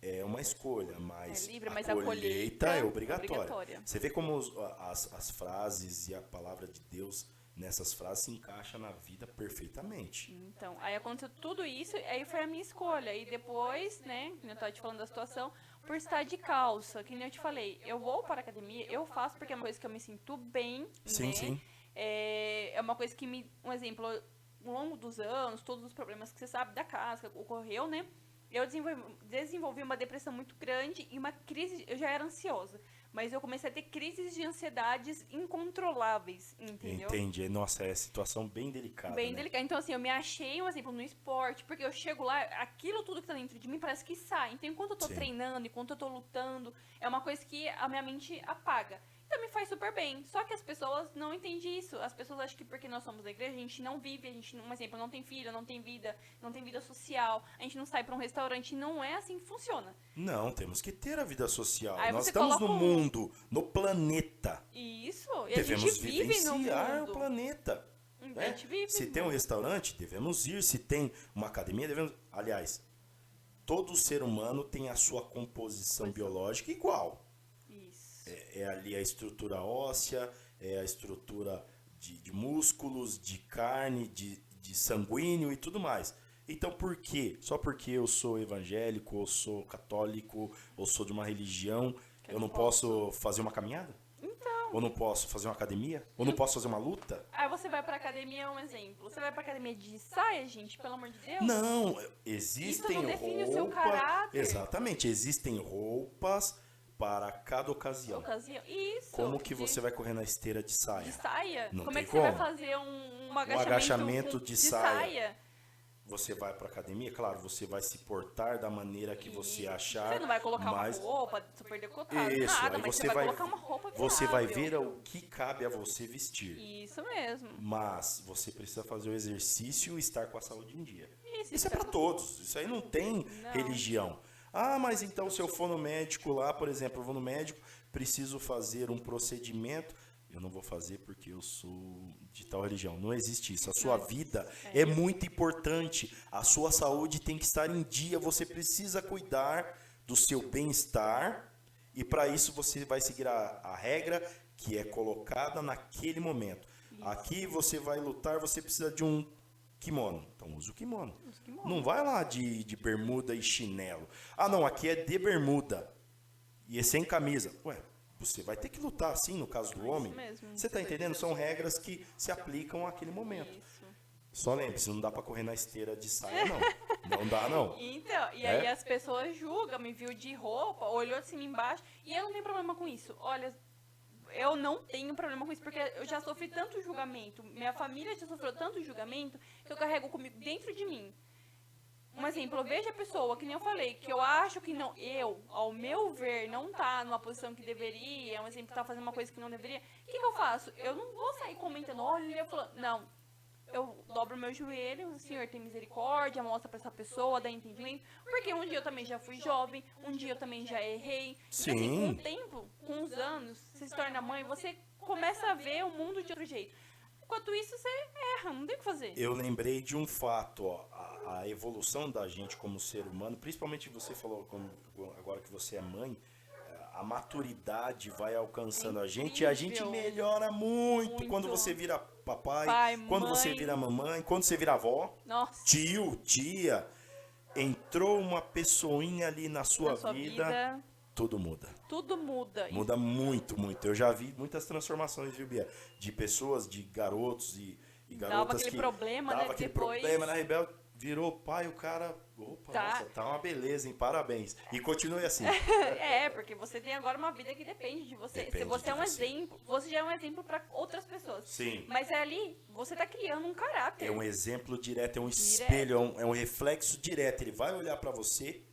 é uma escolha, mas, É livre, mas a colheita é obrigatória. obrigatória. Você vê como as frases e a palavra de Deus nessas frases se encaixa na vida perfeitamente. Então, aí aconteceu tudo isso, aí foi a minha escolha. E depois, né, como eu tava te falando da situação, por estar de calça, que nem eu te falei, eu vou para a academia, eu faço porque é uma coisa que eu me sinto bem, Sim, né? sim. É uma coisa que um exemplo, ao longo dos anos, todos os problemas que você sabe da casa que ocorreu, né? Eu desenvolvi uma depressão muito grande e uma crise, eu já era ansiosa, mas eu comecei a ter crises de ansiedades incontroláveis, entendeu? Entendi. Nossa, é situação bem delicada. Bem né? delicado. Então, assim, eu me achei, um exemplo, no esporte, porque eu chego lá, aquilo tudo que tá dentro de mim parece que sai. Então, enquanto eu tô Sim. treinando, enquanto eu tô lutando, é uma coisa que a minha mente apaga. Então, me faz super bem. Só que as pessoas não entendem isso. As pessoas acham que porque nós somos da igreja, a gente não vive, a gente, um exemplo, não tem filho, não tem vida social, a gente não sai pra um restaurante. Não é assim que funciona. Não, temos que ter a vida social. Aí Nós você estamos no coloca mundo, no planeta. Isso. E Devemos a gente vive no vivenciar mundo. o planeta. A né? gente vive. Se tem um restaurante, devemos ir. Se tem uma academia, devemos... Aliás, todo ser humano tem a sua composição biológica igual. Isso. É ali a estrutura óssea, é a estrutura de músculos, de carne, de sanguíneo e tudo mais. Então por quê? Só porque eu sou evangélico, ou sou católico, ou sou de uma religião, eu não posso fazer uma caminhada? Então. Ou não posso fazer uma academia? Ou não posso fazer uma luta? Aí você vai pra academia, é um exemplo. Você vai pra academia de saia, gente, pelo amor de Deus? Não, existem Isso não define roupas. o seu caráter. Exatamente, existem roupas para cada ocasião. Isso. Como que você vai correr na esteira de saia? De saia? Não como é tem que você vai como. fazer um agachamento de saia. saia? Você vai para academia, claro, você vai se portar da maneira que você achar. Você não vai colocar mas... uma roupa super decotada, Isso, nada, aí mas você você vai colocar uma roupa viável. Você vai ver o que cabe a você vestir. Isso mesmo. Mas você precisa fazer o exercício e estar com a saúde em dia. Isso é para todos. Isso aí não tem religião. Ah, mas então se eu for no médico lá, por exemplo, eu vou no médico, preciso fazer um procedimento, eu não vou fazer porque eu sou de tal religião. Não existe isso. A sua vida é muito importante. A sua saúde tem que estar em dia. Você precisa cuidar do seu bem-estar e para isso você vai seguir a regra que é colocada naquele momento. Aqui você vai lutar, você precisa de um kimono. Então usa o kimono. Não vai lá de bermuda e chinelo. Ah, não, aqui é de bermuda e é sem camisa. Ué, você vai ter que lutar assim no caso do homem. Você está entendendo? São regras que se aplicam àquele momento. Isso. Só lembre-se, não dá para correr na esteira de saia, não. Não dá, não. Então, e aí as pessoas julgam, me viu de roupa, olhou de cima embaixo, e eu não tenho problema com isso. Olha, eu não tenho problema com isso, porque eu já sofri tanto julgamento, minha família já sofreu tanto julgamento, que eu carrego comigo dentro de mim. Um exemplo, eu vejo a pessoa, que nem eu falei, que eu acho que não, ao meu ver, não tá numa posição que deveria, um exemplo, tá fazendo uma coisa que não deveria, o que eu faço? Eu não vou sair comentando, olha, falando, não. Eu dobro meu joelho, o Senhor tem misericórdia, mostra pra essa pessoa, dá entendimento. Porque um dia eu também já fui jovem, um dia eu também já errei. Sim. Então, assim, com o tempo, com os anos, você se torna mãe, você começa a ver o mundo de outro jeito. Enquanto isso, você erra, não tem o que fazer. Eu lembrei de um fato, ó, a evolução da gente como ser humano, principalmente você falou agora que você é mãe, a maturidade vai alcançando a gente e a gente melhora muito quando você vira papai, Pai, quando mãe. você vira mamãe, quando você vira avó, Nossa. tio, tia. Entrou uma pessoinha ali na sua vida, tudo muda. Tudo muda. Muda muito, muito. Eu já vi muitas transformações, viu, Bia? De pessoas, de garotos e garotas dava aquele problema, dava né? aquele Depois... problema na Rebelde, virou pai, o cara... Opa, nossa, tá uma beleza, hein? Parabéns. E continue assim. Porque você tem agora uma vida que depende de você. Depende Se você de é um você. exemplo, você já é um exemplo para outras pessoas. Sim. Mas ali, você tá criando um caráter. É um exemplo direto, é um espelho, é um reflexo direto. Ele vai olhar pra você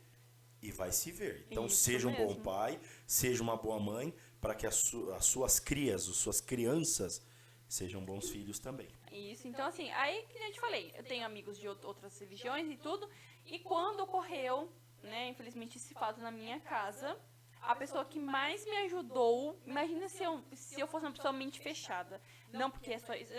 e vai se ver. Então, Isso seja um bom mesmo. pai, seja uma boa mãe, para que as suas crias, as suas crianças, sejam bons filhos também. Isso, então assim, aí que eu te falei, eu tenho amigos de outras religiões e tudo, e quando ocorreu, né, infelizmente esse fato na minha casa, a pessoa que mais me ajudou, imagina se eu fosse uma pessoa mente fechada, não porque é só isso,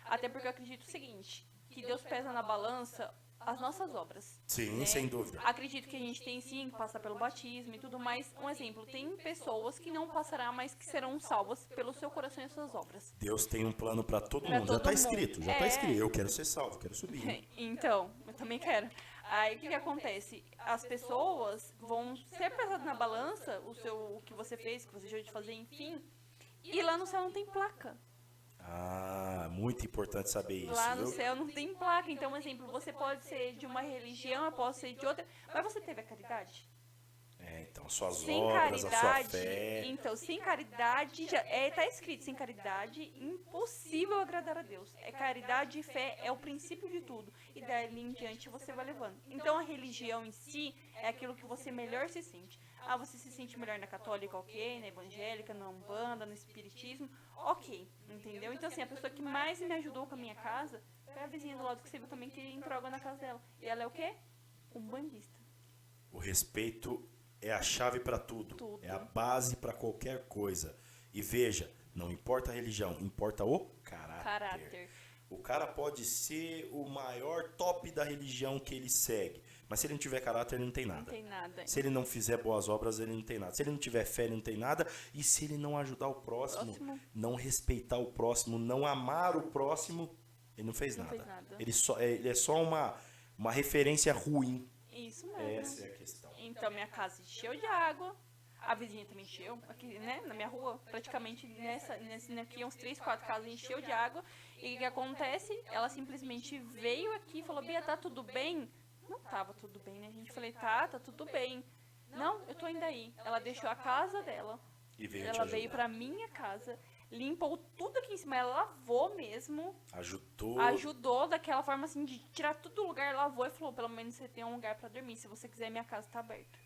até porque eu acredito o seguinte, que Deus pesa na balança as nossas obras. Sim, né? sem dúvida. Acredito que a gente tem sim que passar pelo batismo e tudo mais. Um exemplo, tem pessoas que não passarão, mas que serão salvas pelo seu coração e as suas obras. Deus tem um plano para todo Pra mundo. todo Já tá mundo. escrito, já tá escrito. Eu quero ser salvo, quero subir. Então, eu também quero. Aí o que acontece? As pessoas vão ser pesadas na balança, o que você fez, o que você deixou de fazer, enfim. E lá no céu não tem placa. Ah, muito importante saber isso. Lá no viu? céu não tem placa. Então, um exemplo, você pode ser de uma religião, eu posso ser de outra, mas você teve a caridade? Então, suas Sem obras, a sua caridade, fé. então, sem caridade, tá escrito, sem caridade, impossível agradar a Deus. É caridade e fé, é o princípio de tudo. E dali em diante você vai levando. Então, a religião em si é aquilo que você melhor se sente. Ah, você se sente melhor na católica, ok, na evangélica, na umbanda, no espiritismo, ok, entendeu? Então, assim, a pessoa que mais me ajudou com a minha casa foi a vizinha do lado que você viu também que entrou água na casa dela. E ela é o quê? Umbandista. O respeito é a chave para tudo. Tudo. É a base para qualquer coisa. E veja, não importa a religião, importa o caráter. O cara pode ser o maior top da religião que ele segue, mas se ele não tiver caráter, ele não tem nada. Não tem nada. Se ele não fizer boas obras, ele não tem nada. Se ele não tiver fé, ele não tem nada. E se ele não ajudar o próximo, não respeitar o próximo, não amar o próximo, ele não fez nada. Ele é só uma referência ruim. Isso mesmo. Essa é a questão. Então, minha casa encheu de água. A vizinha também encheu. Aqui, né, na minha rua, praticamente aqui, uns 3, 4 casas encheu de água. E o que acontece? Ela simplesmente veio aqui e falou: Bia, tá tudo bem? Não tava tudo bem, né? A gente falei: tá tudo bem. Não, eu tô ainda aí. Ela deixou a casa dela. E Ela veio pra minha casa, limpou tudo aqui em cima. Ela lavou mesmo. Ajudou daquela forma assim, de tirar tudo do lugar. Lavou e falou: pelo menos você tem um lugar pra dormir. Se você quiser, minha casa tá aberta.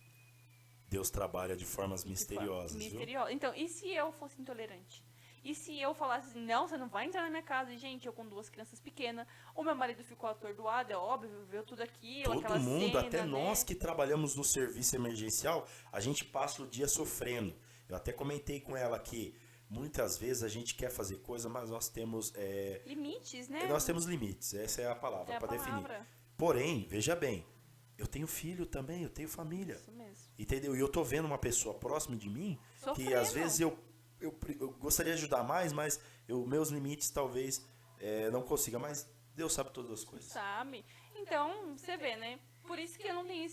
Deus trabalha de formas misteriosas, viu? Então, e se eu fosse intolerante? E se eu falasse assim, não, você não vai entrar na minha casa? E, gente, eu com 2 crianças pequenas, o meu marido ficou atordoado, é óbvio, viu tudo aquilo, Todo mundo, cena, até né? nós que trabalhamos no serviço emergencial, a gente passa o dia sofrendo. Eu até comentei com ela que muitas vezes a gente quer fazer coisa, mas nós temos... limites, né? Nós temos limites, essa é a palavra para definir. Porém, veja bem, eu tenho filho também, eu tenho família. Isso mesmo. Entendeu? E eu tô vendo uma pessoa próxima de mim Sofrendo. que às vezes eu gostaria de ajudar mais, mas meus limites talvez não consiga. Mas Deus sabe todas as coisas. Sabe? Então, você vê, né? Por isso que eu não tenho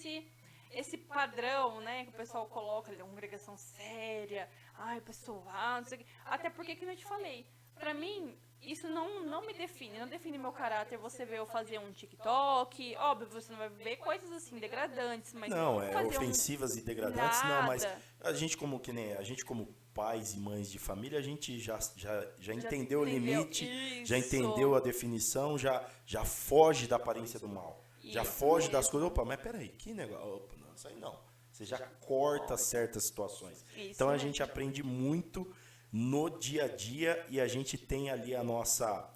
esse padrão, né? Que o pessoal coloca ali, uma congregação séria. Ai, pessoal, não sei o quê. Até porque, como eu te falei, pra mim... Isso não me define, não define meu caráter. Você vê eu fazer um TikTok, óbvio, você não vai ver coisas assim, degradantes, mas... Não, ofensivas e degradantes, Nada. não, mas a gente como pais e mães de família, a gente já entendeu o limite, isso. já entendeu a definição, já foge da aparência do mal, já foge das coisas. Opa, mas peraí, que negócio? Opa, não, isso aí não. Você já corta certas situações. Então a gente aprende muito no dia a dia e a gente tem ali a nossa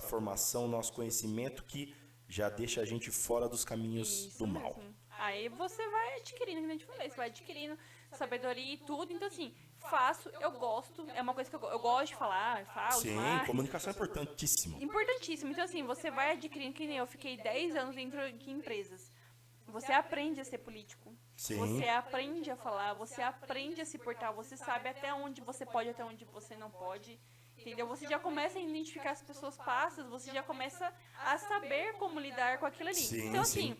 formação, nosso conhecimento que já deixa a gente fora dos caminhos do mal. Aí você vai adquirindo, como a gente falou, você vai adquirindo sabedoria e tudo. Então, assim, eu gosto, é uma coisa que eu gosto de falar, falo. Sim, comunicação é importantíssimo. Importantíssimo. Então, assim, você vai adquirindo, que nem eu fiquei 10 anos dentro de empresas. você aprende a ser político. Sim. Você aprende a falar, você aprende a se portar, você sabe até onde você pode, até onde você não pode. Entendeu? Você já começa a identificar as pessoas passas, você já começa a saber como lidar com aquilo ali. Sim, então, assim,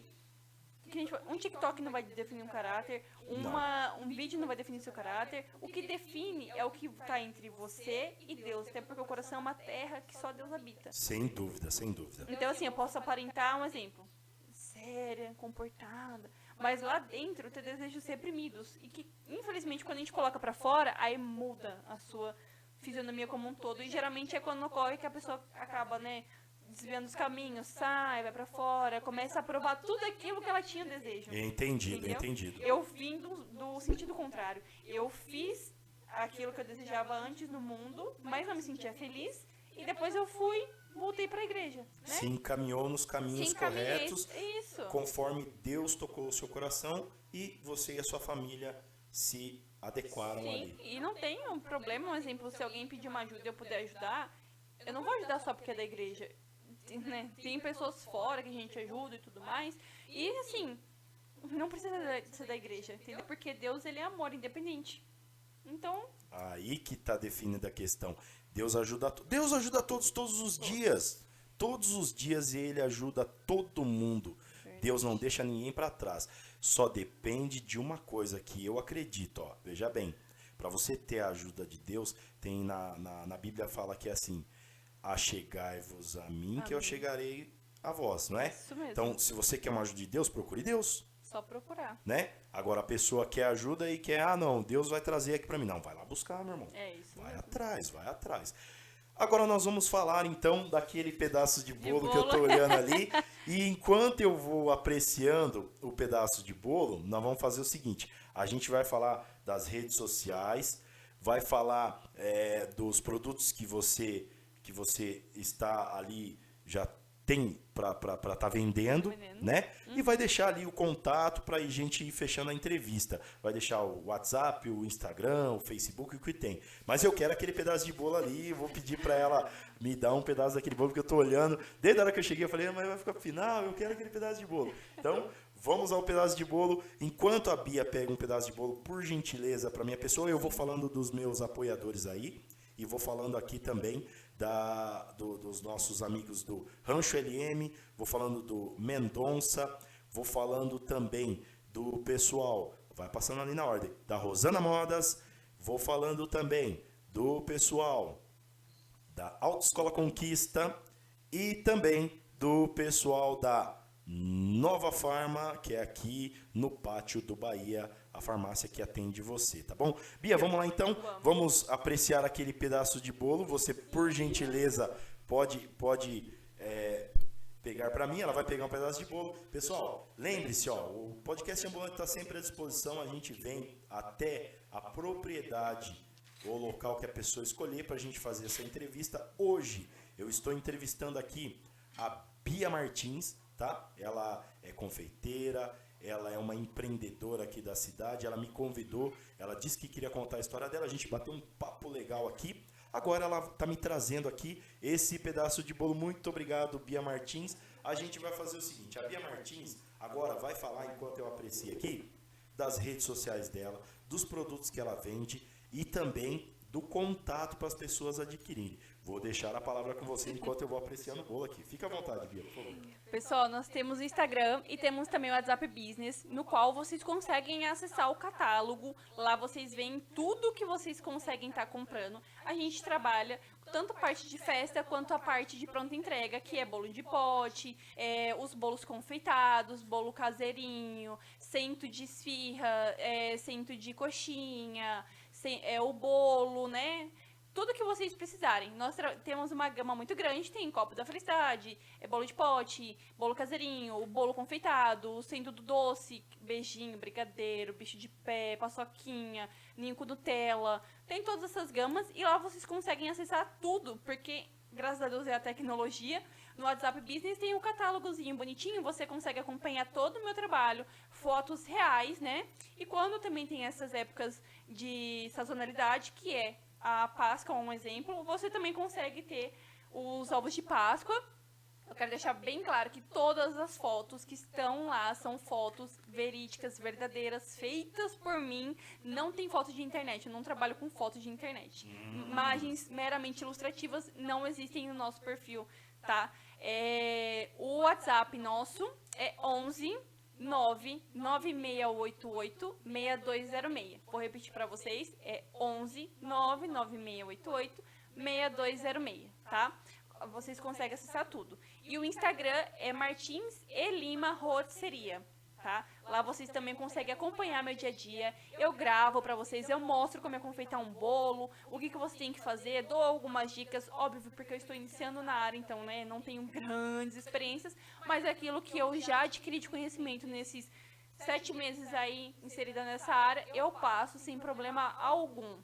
sim. um TikTok não vai definir um caráter, um vídeo não vai definir seu caráter. O que define é o que está entre você e Deus, até porque o coração é uma terra que só Deus habita. Sem dúvida, sem dúvida. Então, assim, eu posso aparentar um exemplo. Séria, comportada, mas lá dentro eu tenho desejos reprimidos. E que, infelizmente, quando a gente coloca pra fora, aí muda a sua fisionomia como um todo. E geralmente é quando ocorre que a pessoa acaba, né, desviando os caminhos, sai, vai pra fora, começa a provar tudo aquilo que ela tinha desejo. Entendido, Entendeu? entendido. Eu vim do sentido contrário. Eu fiz aquilo que eu desejava antes no mundo, mas não me sentia feliz. E depois eu voltei para a igreja, né? Se encaminhou nos caminhos corretos, isso. conforme Deus tocou o seu coração e você e a sua família se adequaram ali. E não tem um problema, um exemplo, se alguém pedir uma ajuda e eu puder ajudar, eu não vou ajudar só porque é da igreja, né? Tem pessoas fora que a gente ajuda e tudo mais, e assim, não precisa ser da igreja, entendeu? Porque Deus, ele é amor independente. Então... Aí que está definindo a questão. Deus ajuda todos os dias. Todos os dias ele ajuda todo mundo. Deus não deixa ninguém para trás. Só depende de uma coisa que eu acredito. Ó, veja bem, para você ter a ajuda de Deus, tem na Bíblia fala que é assim: achegai-vos a mim, que eu chegarei a vós, não é? Isso mesmo. Então, se você quer uma ajuda de Deus, procure Deus. Só procurar. Né? Agora a pessoa quer ajuda e quer, não, Deus vai trazer aqui para mim. Não, vai lá buscar, meu irmão. É isso. Vai mesmo. atrás, vai atrás. Agora nós vamos falar então daquele pedaço de bolo que eu tô olhando ali. E enquanto eu vou apreciando o pedaço de bolo, nós vamos fazer o seguinte: a gente vai falar das redes sociais, vai falar dos produtos que você está ali, já tem para estar vendendo, né? E vai deixar ali o contato para a gente ir fechando a entrevista. Vai deixar o WhatsApp, o Instagram, o Facebook, o que tem. Mas eu quero aquele pedaço de bolo ali, vou pedir para ela me dar um pedaço daquele bolo, porque eu tô olhando. Desde a hora que eu cheguei, eu falei, mas vai ficar pro final, eu quero aquele pedaço de bolo. Então, vamos ao pedaço de bolo. Enquanto a Bia pega um pedaço de bolo, por gentileza, para minha pessoa, eu vou falando dos meus apoiadores aí. E vou falando aqui também dos nossos amigos do Rancho LM, vou falando do Mendonça, vou falando também do pessoal, vai passando ali na ordem, da Rosana Modas, vou falando também do pessoal da Autoescola Conquista e também do pessoal da Nova Farma, que é aqui no Pátio do Bahia, a farmácia que atende você, tá bom? Bia, vamos lá então, vamos apreciar aquele pedaço de bolo. Você, por gentileza, pode pegar para mim, ela vai pegar um pedaço de bolo. Pessoal, lembre-se, ó, o podcast ambulante está sempre à disposição, a gente vem até a propriedade, o local que a pessoa escolher para a gente fazer essa entrevista. Hoje, eu estou entrevistando aqui a Bia Martins, tá? Ela é confeiteira, ela é uma empreendedora aqui da cidade, ela me convidou, ela disse que queria contar a história dela, a gente bateu um papo legal aqui. Agora ela está me trazendo aqui esse pedaço de bolo. Muito obrigado, Bia Martins. A gente vai fazer o seguinte, a Bia Martins agora vai falar, enquanto eu aprecio aqui, das redes sociais dela, dos produtos que ela vende e também do contato para as pessoas adquirirem. Vou deixar a palavra com você enquanto eu vou apreciando o bolo aqui. Fica à vontade, Bia, por favor. Pessoal, nós temos o Instagram e temos também o WhatsApp Business, no qual vocês conseguem acessar o catálogo. Lá vocês veem tudo que vocês conseguem estar comprando. A gente trabalha tanto a parte de festa quanto a parte de pronta entrega, que é bolo de pote, os bolos confeitados, bolo caseirinho, cento de esfirra, cento de coxinha, o bolo, né? Tudo que vocês precisarem. Nós temos uma gama muito grande, tem copo da felicidade, bolo de pote, bolo caseirinho, bolo confeitado, sendo do doce, beijinho, brigadeiro, bicho de pé, paçoquinha, ninho com Nutella. Tem todas essas gamas e lá vocês conseguem acessar tudo, porque graças a Deus é a tecnologia. No WhatsApp Business tem um catálogozinho bonitinho, você consegue acompanhar todo o meu trabalho, fotos reais, né? E quando também tem essas épocas de sazonalidade, que é a Páscoa, um exemplo, você também consegue ter os ovos de Páscoa Eu quero deixar bem claro que todas as fotos que estão lá são fotos verídicas, verdadeiras, feitas por mim. Não tem foto de internet, eu não trabalho com fotos de internet. Imagens meramente ilustrativas não existem no nosso perfil, tá? O WhatsApp nosso é 11 99688 6206. Vou repetir para vocês, é 11 99688 6206, tá? Vocês conseguem acessar tudo. E o Instagram é Martins e Lima Rotisseria, tá? Lá vocês também conseguem acompanhar meu dia a dia. Eu gravo pra vocês, eu mostro como é confeitar um bolo, o que você tem que fazer, dou algumas dicas, óbvio, porque eu estou iniciando na área, então, né, não tenho grandes experiências, mas é aquilo que eu já adquiri de conhecimento nesses 7 meses aí inserida nessa área, eu passo sem problema algum.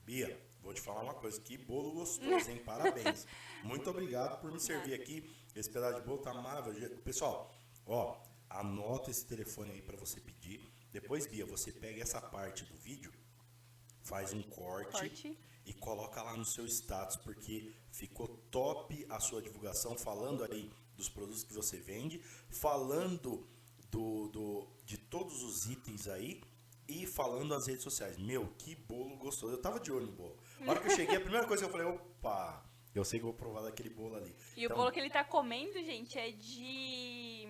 Bia, vou te falar uma coisa, que bolo gostoso, hein? Parabéns. Muito obrigado por me servir aqui. Esse pedaço de bolo tá maravilhoso. Pessoal, ó, anota esse telefone aí para você pedir. Depois, Bia, você pega essa parte do vídeo, faz um corte e coloca lá no seu status, porque ficou top a sua divulgação, falando aí dos produtos que você vende, falando de todos os itens aí, e falando nas redes sociais. Meu, que bolo gostoso. Eu tava de olho no bolo. Na hora que eu cheguei, a primeira coisa que eu falei, opa, eu sei que eu vou provar daquele bolo ali. E então, o bolo que ele tá comendo, gente, é de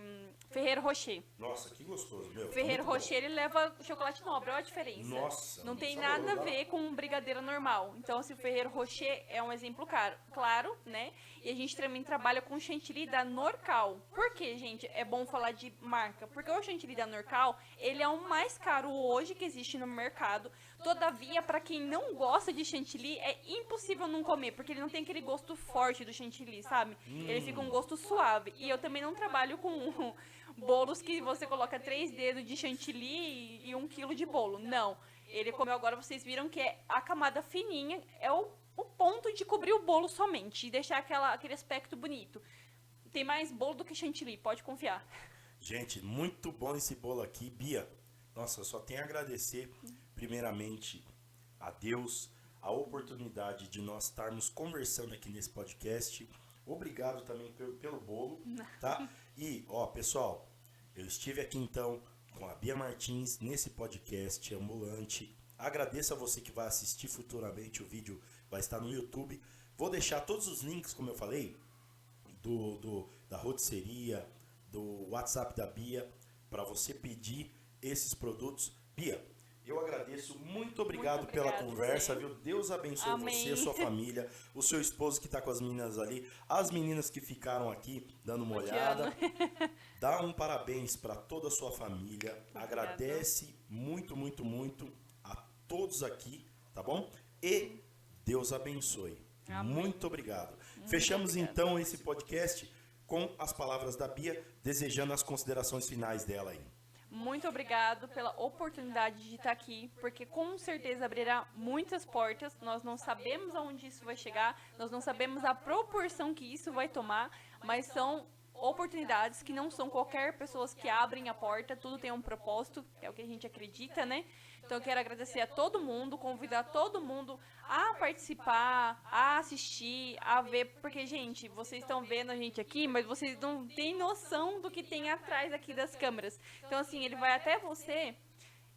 Ferrero Rocher. Nossa, que gostoso, meu. Ferrero Rocher, ele leva chocolate nobre, olha a diferença. Nossa. Não tem nada a ver com um brigadeiro normal. Então, assim, o Ferrero Rocher é um exemplo claro, né? E a gente também trabalha com chantilly da Norcal. Por que, gente, é bom falar de marca? Porque o chantilly da Norcal, ele é o mais caro hoje que existe no mercado. Todavia, para quem não gosta de chantilly, é impossível não comer, porque ele não tem aquele gosto forte do chantilly, sabe? Ele fica um gosto suave. E eu também não trabalho com bolos que você coloca 3 dedos de chantilly e 1 quilo de bolo. Não. Ele comeu agora, vocês viram que é a camada fininha, é o ponto de cobrir o bolo somente e deixar aquele aspecto bonito. Tem mais bolo do que chantilly, pode confiar. Gente, muito bom esse bolo aqui. Bia, nossa, eu só tenho a agradecer, primeiramente, a Deus, a oportunidade de nós estarmos conversando aqui nesse podcast. Obrigado também pelo bolo, tá? E, ó, pessoal, eu estive aqui então com a Bia Martins nesse podcast ambulante. Agradeço a você que vai assistir futuramente, o vídeo vai estar no YouTube. Vou deixar todos os links, como eu falei, da rotisseria, do WhatsApp da Bia, para você pedir esses produtos. Bia, eu agradeço, muito obrigado pela conversa, viu? Deus abençoe Amém. você, a sua família, o seu esposo que está com as meninas ali, as meninas que ficaram aqui dando uma olhada. Dá um parabéns para toda a sua família. Obrigada. Agradece muito, muito, muito a todos aqui, tá bom? E Deus abençoe. Amém. Muito obrigado. Fechamos então esse podcast com as palavras da Bia, desejando as considerações finais dela aí. Muito obrigado pela oportunidade de estar aqui, porque com certeza abrirá muitas portas. Nós não sabemos aonde isso vai chegar, nós não sabemos a proporção que isso vai tomar, mas são oportunidades que não são qualquer pessoas que abrem a porta, tudo tem um propósito, é o que a gente acredita, né? Então eu quero agradecer a todo mundo, convidar todo mundo a participar, a assistir, a ver, porque, gente, vocês estão vendo a gente aqui, mas vocês não têm noção do que tem atrás aqui das câmeras. Então, assim, ele vai até você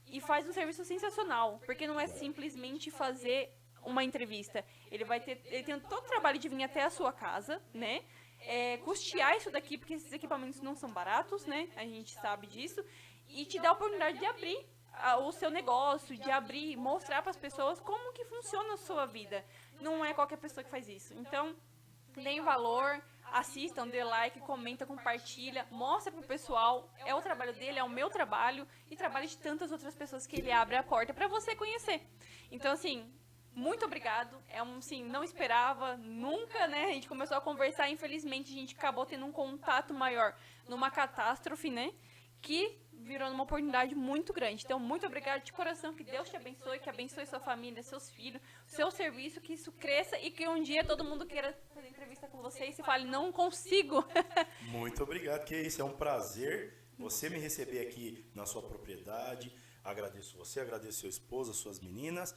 e faz um serviço sensacional, porque não é simplesmente fazer uma entrevista. Ele tem todo o trabalho de vir até a sua casa, né? Custear isso daqui, porque esses equipamentos não são baratos, né? A gente sabe disso. E te dá a oportunidade de abrir o seu negócio, de abrir, mostrar para as pessoas como que funciona a sua vida. Não é qualquer pessoa que faz isso. Então, deem valor, assistam, dê like, comenta, compartilha, mostra pro pessoal. É o trabalho dele, é o meu trabalho e trabalho de tantas outras pessoas que ele abre a porta para você conhecer. Então, assim, muito obrigado. Sim, não esperava, nunca, né? A gente começou a conversar, infelizmente a gente acabou tendo um contato maior numa catástrofe, né? Que virou numa oportunidade muito grande. Então, muito obrigado de coração, que Deus te abençoe, que abençoe sua família, seus filhos, seu serviço, que isso cresça e que um dia todo mundo queira fazer entrevista com você e se fale, não consigo. Muito obrigado, que isso, é um prazer você me receber aqui na sua propriedade. Agradeço você, agradeço seu esposo, suas meninas.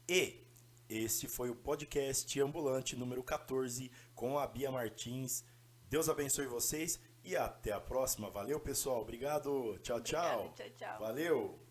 E esse foi o podcast ambulante número 14 com a Bia Martins. Deus abençoe vocês e até a próxima. Valeu, pessoal. Obrigado. Tchau, tchau. Obrigada, tchau, tchau. Valeu.